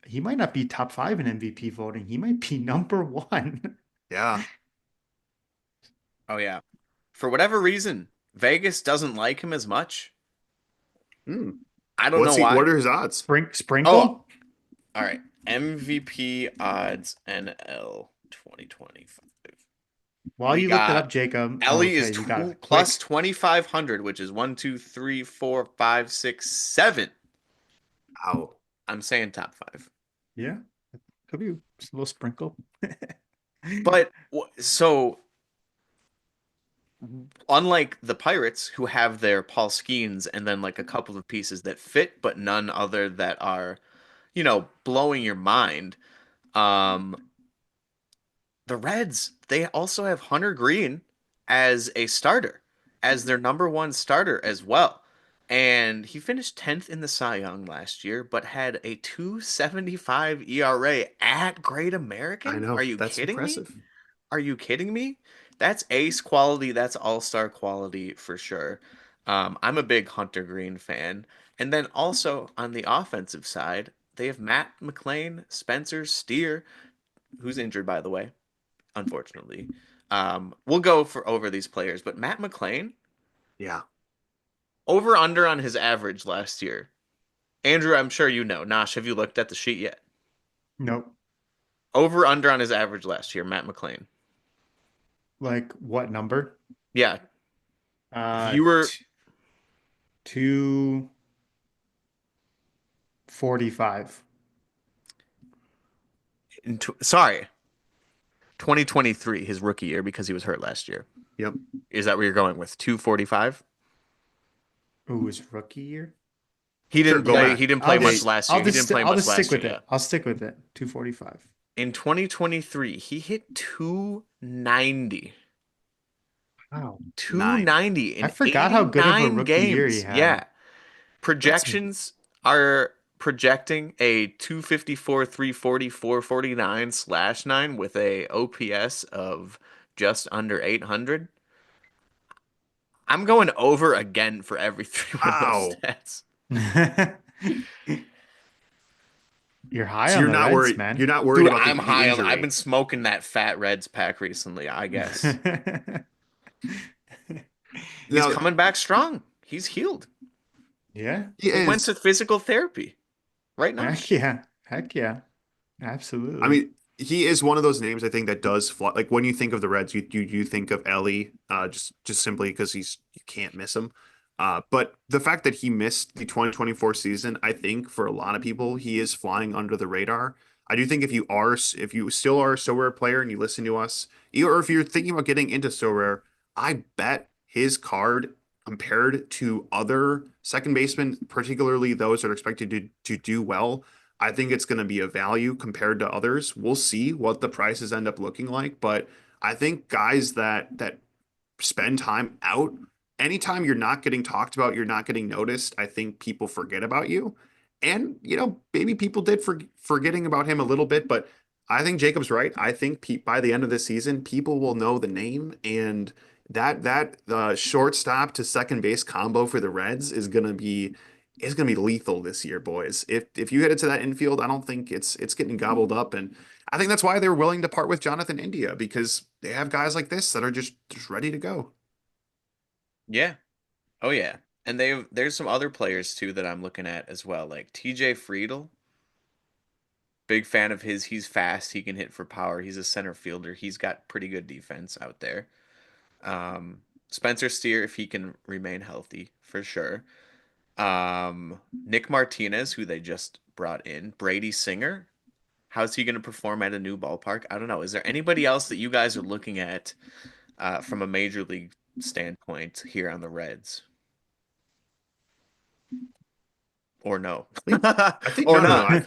he might not be top five in MVP voting. He might be number one. Yeah. Oh yeah. For whatever reason, Vegas doesn't like him as much. Hmm. I don't know What why. are his odds? Oh, Sprinkle? all right. MVP odds NL 2025. While We you look that up, got Jacob. Oh, Ellie is okay, you got two it plus quick. 2,500, which is 1, 2, 3, 4, 5, 6, 7. Wow. I'm saying top five. Yeah, could be just a little sprinkle. But so unlike the Pirates, who have their Paul Skeens and then like a couple of pieces that fit, but none other that are, blowing your mind. Um, the Reds, they also have Hunter Green as a starter. as their number one starter as well. And he finished 10th in the Cy Young last year, but had a 2.75 ERA at Great I American. Are know. you That's kidding me? impressive. Are you kidding me? That's ace quality. That's all-star quality for sure. I'm a big Hunter Green fan. And then also on the offensive side, they have Matt McLean, Spencer Steer, who's injured by the way, unfortunately. We'll go for over these players, but Matt McLean, Yeah. over under on his average last year. Andrew, I'm sure you know. Nosh, have you looked at the sheet yet? Nope. Over under on his average last year, Matt McLean. Like what number? Yeah. If Uh, you were t 245. sorry, 2023, his rookie year because he was hurt last year. Yep. Is that where you're going with 245? Ooh, his rookie year? He Sure. didn't Go play back. he didn't play I'll Yeah. much just last year. He didn't play I'll much just stick last year with it. yet. I'll stick with it. 245. In 2023, he hit 290. Wow. 290 I in forgot how good of a 89 rookie year he games. had. Yeah. That's Projections are projecting a 254, 340, 449 slash 9 with a OPS of just under 800. I'm going over again for every three one of those wow. stats. You're high So on you're the not Reds, worried. man. You're not worried Dude, about I'm the high on. I've been injury. smoking that Fat Reds pack recently, I guess. He's Now coming back strong. He's healed. Yeah. he He went is. to physical therapy. Right, Heck Nosh? yeah. Heck yeah. I Absolutely. mean, he is one of those names I think that does fly. Like when you think of the Reds, you think of Elly, just simply because you can't miss him. But the fact that he missed the 2024 season, I think for a lot of people, he is flying under the radar. I do think if you still are a So Rare player and you listen to us, or if you're thinking about getting into So Rare, I bet his card compared to other second basemen, particularly those that are expected to do well, I think it's going to be a value compared to others. We'll see what the prices end up looking like, but I think guys that spend time out, anytime you're not getting talked about, you're not getting noticed, I think people forget about you. And maybe people did forgetting about him a little bit, but I think Jacob's right. I think by the end of the season, people will know the name, and that shortstop to second base combo for the Reds is gonna be lethal this year, boys. If you hit it to that infield, I don't think it's getting gobbled up, and I think that's why they're willing to part with Jonathan India because they have guys like this that are just ready to go. Yeah. Oh yeah. And there's some other players too that I'm looking at as well, like TJ Friedel. Big fan of his. He's fast. He can hit for power. He's a center fielder. He's got pretty good defense out there. Spencer Steer, if he can remain healthy, for sure. Nick Martinez, who they just brought in. Brady Singer. How's he going to perform at a new ballpark? I don't know. Is there anybody else that you guys are looking at from a major league standpoint here on the Reds? Or no? I think I think Or no. not?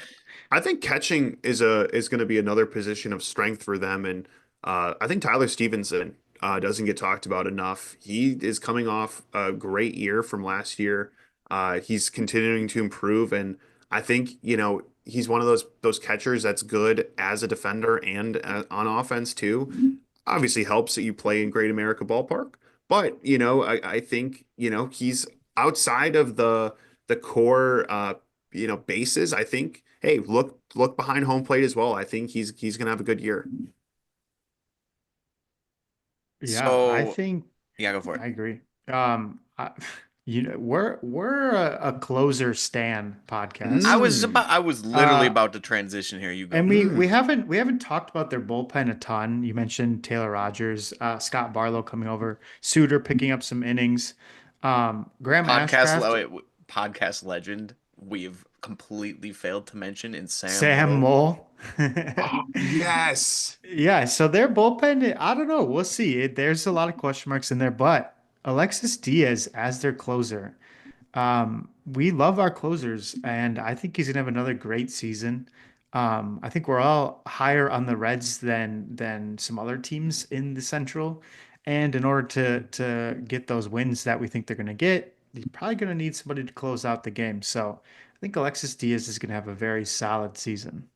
I think catching is going to be another position of strength for them, and I think Tyler Stevenson doesn't get talked about enough. He is coming off a great year from last year. He's continuing to improve, and I think he's one of those catchers that's good as a defender and on offense too. Obviously, helps that you play in Great America Ballpark, but I think he's outside of the core bases. I think, hey, look behind home plate as well. I think he's gonna have a good year. Yeah, I So, think yeah, go for it. I agree. We're a closer stan podcast. Mm, I was literally Uh, about to transition here. You go. and we mm. haven't talked about their bullpen a ton. You mentioned Taylor Rogers, Scott Barlow coming over, Suter picking up some innings. Graham Ashcraft, Podcast legend we've completely failed to mention in Sam Sam Moll. Moll. Oh, yes. Yeah, so their bullpen, I don't know. We'll see. There's a lot of question marks in there, but Alexis Diaz as their closer. We love our closers, and I think he's gonna have another great season. I think we're all higher on the Reds than some other teams in the Central, And in order to get those wins that we think they're going to get, he's probably going to need somebody to close out the game. So I think Alexis Diaz is going to have a very solid season.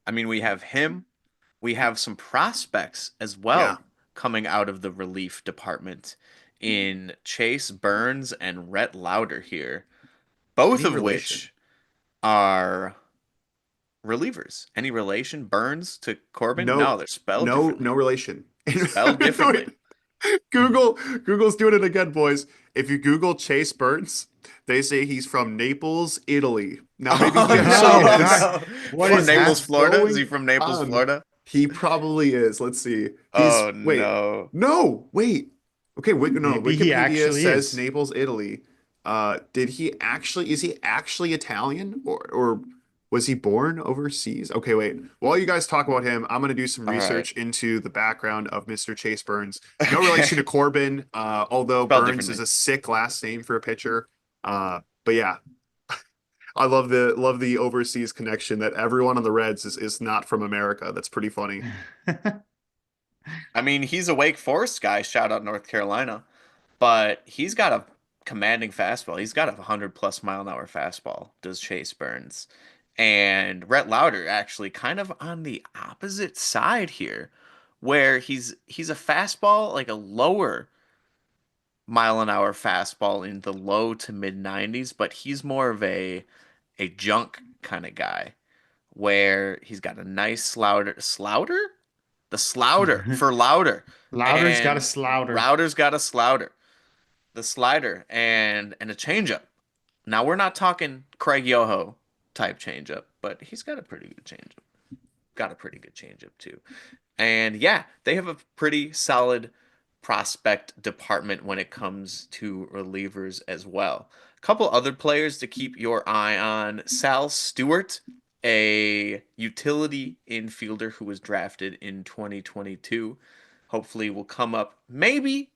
I mean, we have him. We have some prospects as Yeah. well coming out of the relief department in Chase Burns and Rhett Lauder here, both Any of relation? which are relievers. Any relation? Burns to Corbin? No, No, they're spelled no, differently. no relation. Spelled Wait, differently. Google's doing it again, boys. If you Google Chase Burns, they say he's from Naples, Italy. Now maybe he actually Oh Oh is, God, no. what From is Naples, what's Florida? Is he going from Naples, on? Florida? He probably is. Let's see. Oh Wait, no. no, wait. Okay, wait, no, maybe he Wikipedia actually says is. Naples, Italy. Is he actually Italian or was he born overseas? Okay, wait. While you guys talk about him, I'm gonna do some All right. research into the background of Mr. Chase Burns. No relation to Okay. Corbin, although Spelled Burns is differently. a sick last name for a pitcher. But yeah, I love the overseas connection that everyone on the Reds is not from America. That's pretty funny. I mean, he's a Wake Forest guy, shout out North Carolina, but he's got a commanding fastball. He's got a 100 plus mile an hour fastball, does Chase Burns. And Rhett Lauder actually kind of on the opposite side here, where he's a fastball, like a lower mile an hour fastball in the low to mid 90s, but he's more of a junk kind of guy where he's got a nice slouter? The slouter for louder. Louder's got a And slouter. Router's got a slouter, the slider, and a changeup. Now we're not talking Craig Yoho type changeup, but he's got a pretty good changeup. Got a pretty good changeup too. And yeah, they have a pretty solid prospect department when it comes to relievers as well. A couple other players to keep your eye on. Sal Stewart, a utility infielder who was drafted in 2022. Hopefully will come up maybe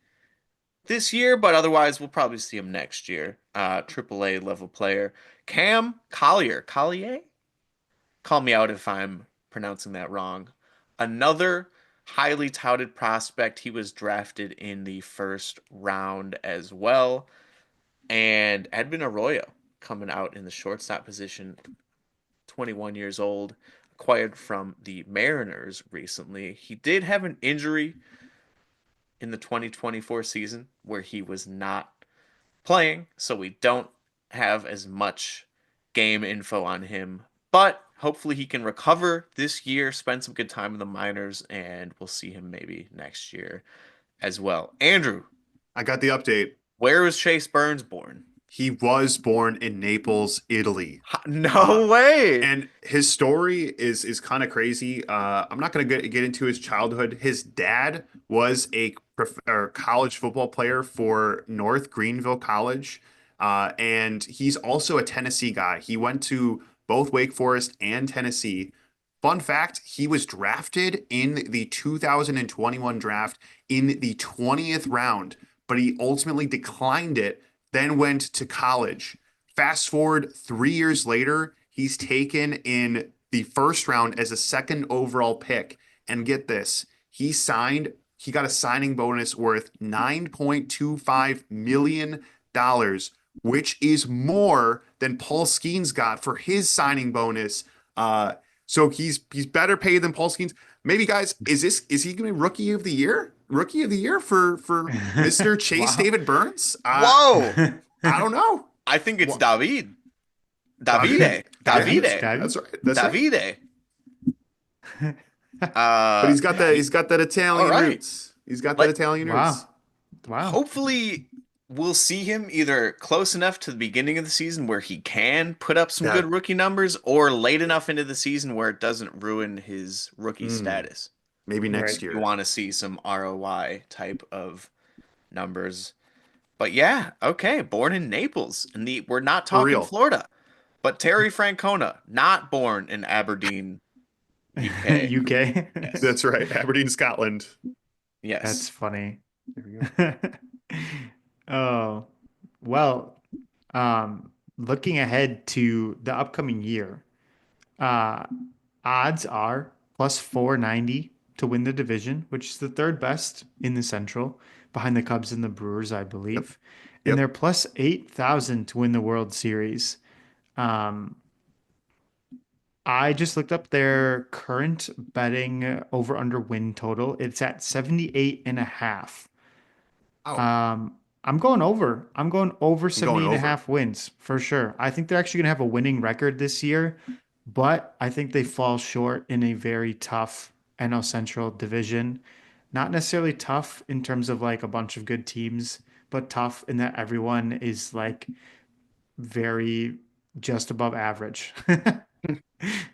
this year, but otherwise we'll probably see him next year. AAA level player. Cam Collier? Call me out if I'm pronouncing that wrong. Another highly touted prospect. He was drafted in the first round as well. And Edwin Arroyo coming out in the shortstop position, 21 years old, acquired from the Mariners recently. He did have an injury in the 2024 season where he was not playing, so we don't have as much game info on him. But hopefully he can recover this year, spend some good time in the minors, and we'll see him maybe next year as well. Andrew, I got the update. where was Chase Burns born? He was born in Naples, Italy. Uh, No way. and his story is kind of crazy. I'm not going to get into his childhood. His dad was a college football player for North Greenville College, and he's also a Tennessee guy. He went to both Wake Forest and Tennessee. Fun fact, he was drafted in the 2021 draft in the 20th round, but he ultimately declined it, then went to college. Fast forward 3 years later, he's taken in the first round as a second overall pick. And get this, he got a signing bonus worth $9.25 million, which is more than Paul Skeens got for his signing bonus. So he's better paid than Paul Skeens. Maybe guys, is he going to be rookie of the year? Rookie of the year for Mr. Chase Wow. David Burns? Whoa. I don't know. I think it's What? David. David? Davide. Yeah, Davide. Davy? that's right. That's right. Davide. But Yeah. he's got that All Italian right. roots. He's got that Like, Italian roots. Wow. Wow. hopefully we'll see him either close enough to the beginning of the season where he can put up some Yeah. good rookie numbers or late enough into the season where it doesn't ruin his rookie Mm, status. maybe next Right. You year. want to see some ROI type of numbers. But yeah, okay, born in Naples. And we're not For talking real. Florida. But Terry Francona, not born in Aberdeen, UK. UK. Yes. That's right. Aberdeen, Scotland. That's Yes. funny. There we go. Oh, well, looking ahead to the upcoming year, uh, odds are plus 490 to win the division, which is the third best in the Central, behind the Cubs and the Brewers, I Yep. believe. And Yep. they're plus 8,000 to win the World Series. Um, I just looked up their current betting over under win total. It's at 78 and a half. Oh, Um, I'm going over. I'm going over I'm going 70 and a over. half wins for sure. I think they're actually going to have a winning record this year, but I think they fall short in a very tough NL Central division. Not necessarily tough in terms of like a bunch of good teams, but tough in that everyone is like very just above average.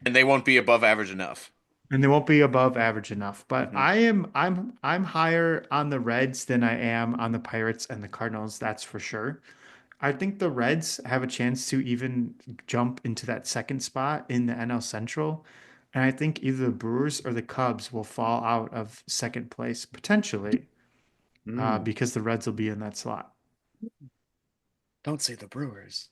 And they won't be above average enough. And they won't be above average enough. But Hmm. I'm higher on the Reds than I am on the Pirates and the Cardinals, that's for sure. I think the Reds have a chance to even jump into that second spot in the NL Central. And I think either the Brewers or the Cubs will fall out of second place potentially, Mm. because the Reds will be in that slot. Don't say the Brewers.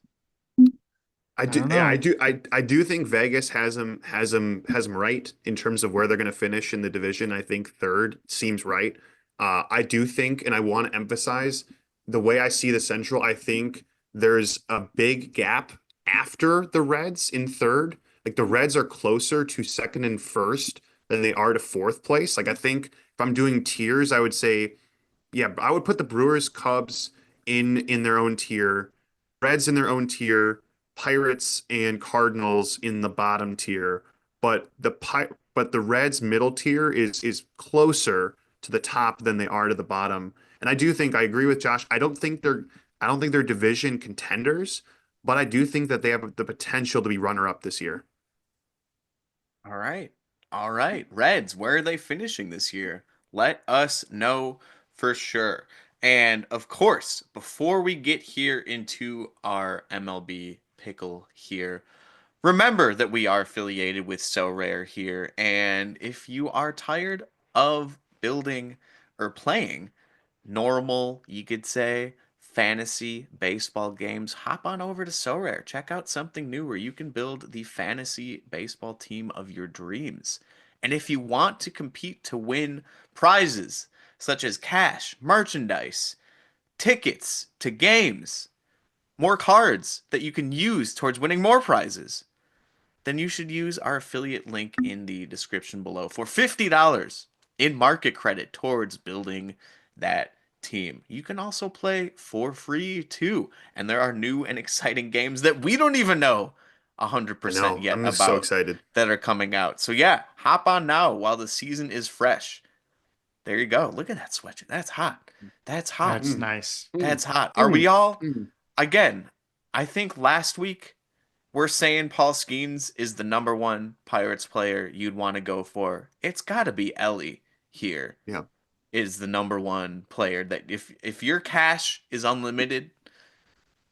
I I do, don't yeah, I know. do, I do think Vegas has him right in terms of where they're going to finish in the division. I think third seems right. I do think, and I want to emphasize the way I see the Central. I think there's a big gap after the Reds in third. Like the Reds are closer to second and first than they are to fourth place. Like I think if I'm doing tiers, I would say, yeah, I would put the Brewers, Cubs in their own tier, Reds in their own tier, Pirates and Cardinals in the bottom tier. But the Reds middle tier is closer to the top than they are to the bottom. And I do think I agree with Josh. I don't think they're division contenders, but I do think that they have the potential to be runner up this year. All right. All right. Reds, where are they finishing this year? Let us know for sure. And of course, before we get here into our MLB pickle here, remember that we are affiliated with So Rare here. And if you are tired of building or playing normal, you could say, fantasy baseball games, hop on over to SoRare. Check out something new where you can build the fantasy baseball team of your dreams. And if you want to compete to win prizes such as cash, merchandise, tickets to games, more cards that you can use towards winning more prizes, then you should use our affiliate link in the description below for $50 in market credit towards building that team. You can also play for free too, and there are new and exciting games that we don't even know I 100% know. yet I'm just so about excited. that are coming out. So yeah, hop on now while the season is fresh. There you go. Look at that sweatshirt. That's hot. That's hot. That's Mm, nice. mm, That's hot. Are we mm, all mm. again? I think last week we're saying Paul Skeens is the number one Pirates player you'd want to go for. It's got to be Elly here Yeah. is the number one player that if your cash is unlimited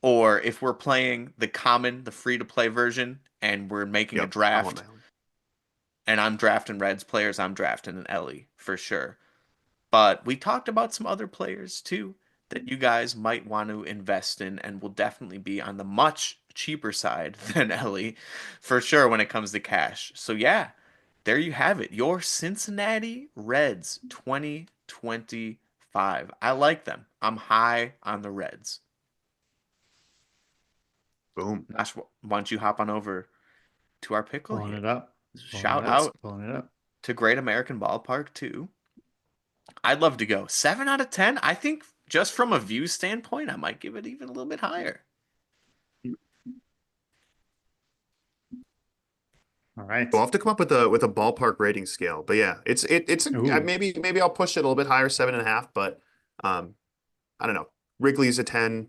or if we're playing the common, the free to play version and we're making a Yep. I want draft that one. and I'm drafting Reds players, I'm drafting an Elly for sure. But we talked about some other players too that you guys might want to invest in and will definitely be on the much cheaper side than Ellie for sure when it comes to cash. So yeah, there you have it. Your Cincinnati Reds 2025. I like them. I'm high on the Reds. Boom. Nash, why don't you hop on over to our pickle Pulling here? it up. Pulling it Shout up. Let's. out Pulling it up. to Great American Ballpark too. I'd love to go 7 out of 10. I think just from a view standpoint, I might give it even a little bit higher. All We'll right. have to come up with a ballpark rating scale. But yeah, Ooh. maybe I'll push it a little bit higher, 7.5. But um, I don't know. Wrigley's a 10.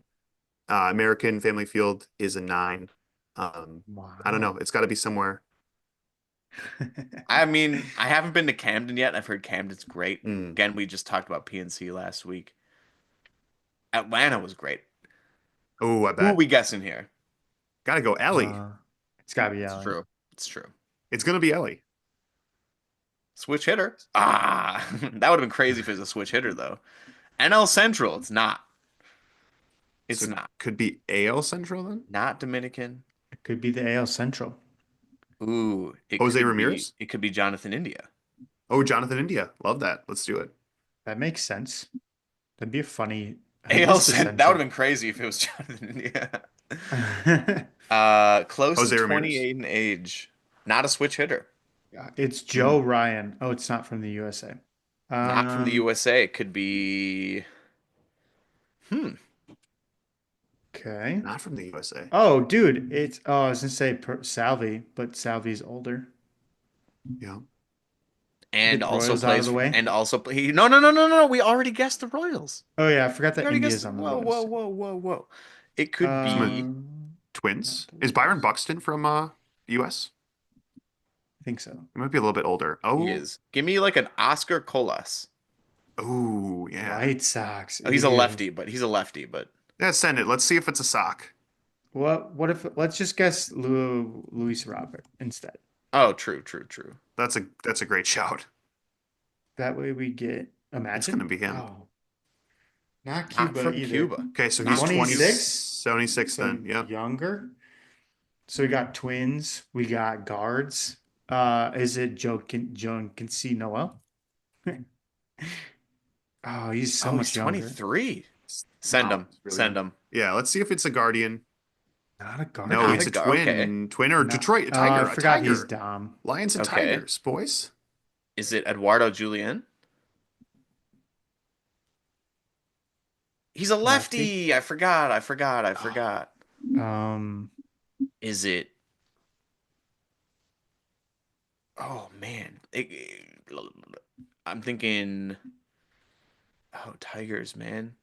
American Family Field is a 9. I don't know. Wow. It's got to be somewhere. I mean, I haven't been to Camden yet. I've heard Camden's great. Mm. Again, we just talked about PNC last week. Atlanta was great. Oh, I Who are bet. we guessing here? Gotta go Ellie. Uh, it's gotta be It's Allen. true. It's true. It's gonna be Ellie. Switch hitter. Ah, that would have been crazy if it was a switch hitter, though. NL Central. It's not. It's So not. could be AL Central then. Not Dominican. It could be the AL Central. Ooh, it Jose could be. Ramirez. It could be Jonathan India. Oh, Jonathan India. Love that. Let's do it. That makes sense. That'd be a funny. He AL is Cent, that would essential. have been crazy if it was Jonathan. Yeah. Yeah, Close to Jose Ramirez. 28 in age. Not a switch hitter. it's Hmm. Joe Ryan. Oh, it's not from the USA. Not from the Um, USA. It could be. Hmm. okay. Not from the USA. Oh, dude, it's I was gonna say Salvi, but Salvi's older. Yeah. And Get the also Royals out of plays the for. way. And also. No, no, no, no, no. We already guessed the Royals. Oh yeah, I forgot We that already guessed. India's on the Whoa, whoa, Royals. whoa, whoa, whoa. It could Some be. Not twins. the Is Byron Royals. Buxton from US? I think so. He might be a little bit older. He Oh, is. Give me like an Oscar Colas. oh, yeah. White Sox. Oh, he's a Ew. lefty, but he's a lefty, but. Yeah, send it. Let's see if it's a sock. What if let's just guess Luis Robert instead. Oh, true, true, true. That's a great shout. That way we get It's gonna imagine. be him. Oh, not Not Cuba from either. Cuba. Okay, so he's Not from 20, Cuba. 26, 76 so then. Yep. younger. So we got twins, we got guards. Is it Joan Kinsey Noel? Oh, he's so Oh, he's much younger. 23. Send Wow, him. he's really Send young. him. Yeah, let's see if it's a Guardian. Not a No, Not guardian. a it's a go. Okay. twin or No. Detroit, a Oh, I tiger, a forgot he's tiger. Dom. Lions and Okay. Tigers, boys. Is it Eduardo Julian? He's a Lefty. lefty. I forgot. I forgot. I forgot. Um, Is it? Oh man. I'm thinking. Oh, Tigers, man.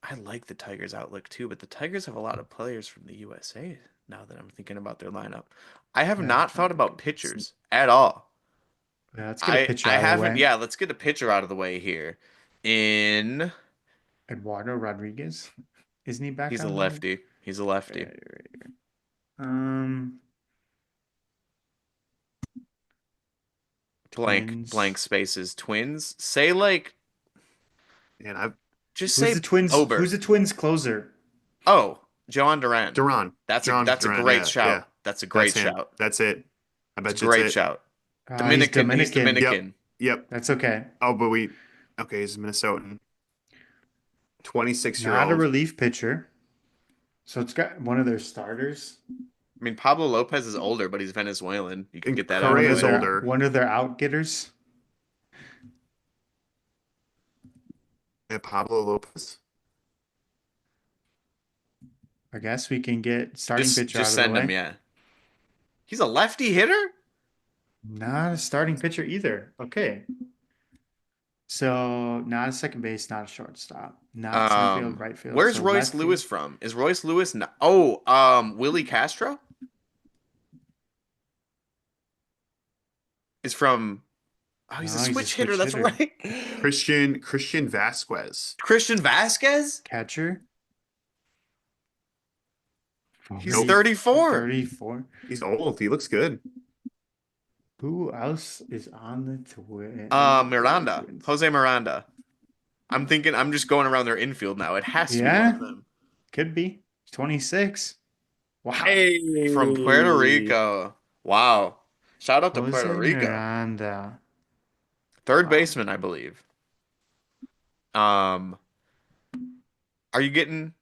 I like the Tigers outlook too, but the Tigers have a lot of players from the USA now that I'm thinking about their lineup. I have yeah, not thought about pitchers at all. let's get a I picture I out of the haven't. way. Yeah, let's get a pitcher out of the way here. In Eduardo Rodriguez. Isn't he back He's a on the lefty. He's a lefty. right here. Um, Blank twins. spaces. Twins. Say like And I've just say Who's Ober. the twins closer? Oh, Joan Duran. Duran. John That's a Duran. great Yeah, yeah. shout. That's a That's great him. shout. That's it. I It's a bet you it's great it. shout. He's Dominican. He's Dominican. Yep. Dominican. Yep. That's okay. Oh, but okay, he's a Minnesotan. 26 year Not a old. relief pitcher. So it's got one of their starters. I mean, Pablo Lopez is older, but he's Venezuelan. You can And get that out of Correa the is way. older. One of their outgetters. Yeah, Pablo Lopez. I guess we can get starting pitcher Just out of the send him. way. Yeah. He's a lefty hitter. Not a starting pitcher either. Okay. So not a second base, not a shortstop, not center field, right field. Where's So Royce lefty. Lewis from? Is Royce Lewis? No, Willie Castro is from. Oh, he's a No, he's a switch hitter. switch That's hitter. right. Christian Vasquez. Christian Vasquez. Catcher. He's Nope. 34. 34. He's old. He looks good. Who else is on the Miranda. Twins? Jose Miranda. I'm thinking. I'm just going around their infield now. It has to be one Yeah, of them. could be. 26. Wow. Hey. From Puerto Rico. Wow. Shout out to Jose Puerto Rico. Miranda. Third Wow. baseman, I believe. Are you getting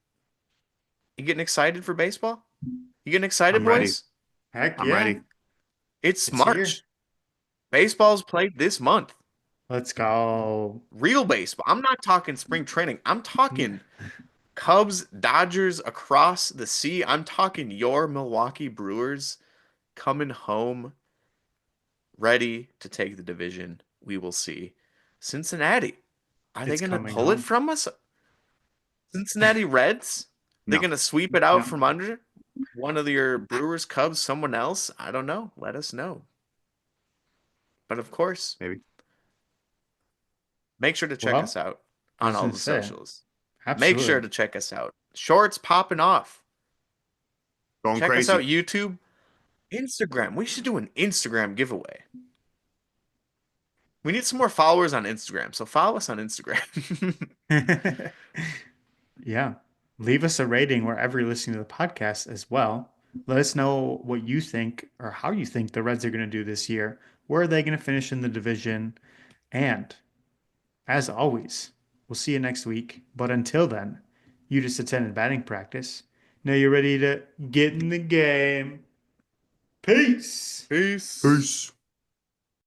excited for baseball? You getting excited, I'm ready. boys? Heck I'm yeah. ready. It's It's March. here. Baseball's played this month. Let's go. Real baseball. I'm not talking spring training. I'm talking Cubs, Dodgers across the sea. I'm talking your Milwaukee Brewers coming home ready to take the division. We will see. Cincinnati. Are they It's going to coming pull it home. from us? Cincinnati Reds? They're No. going to sweep it out No. from under one of your Brewers, Cubs, someone else? I don't know. Let us know. But of course, Maybe. make sure to check Well, us out I on was all gonna the say, socials. absolutely. Make sure to check us out. Shorts popping off. Going Check crazy. us out YouTube, Instagram. We should do an Instagram giveaway. We need some more followers on Instagram, so follow us on Instagram. Yeah. Leave us a rating wherever you're listening to the podcast as well. Let us know what you think or how you think the Reds are going to do this year. Where are they going to finish in the division? And as always, we'll see you next week. But until then, you just attended batting practice. Now you're ready to get in the game. Peace. Peace. Peace.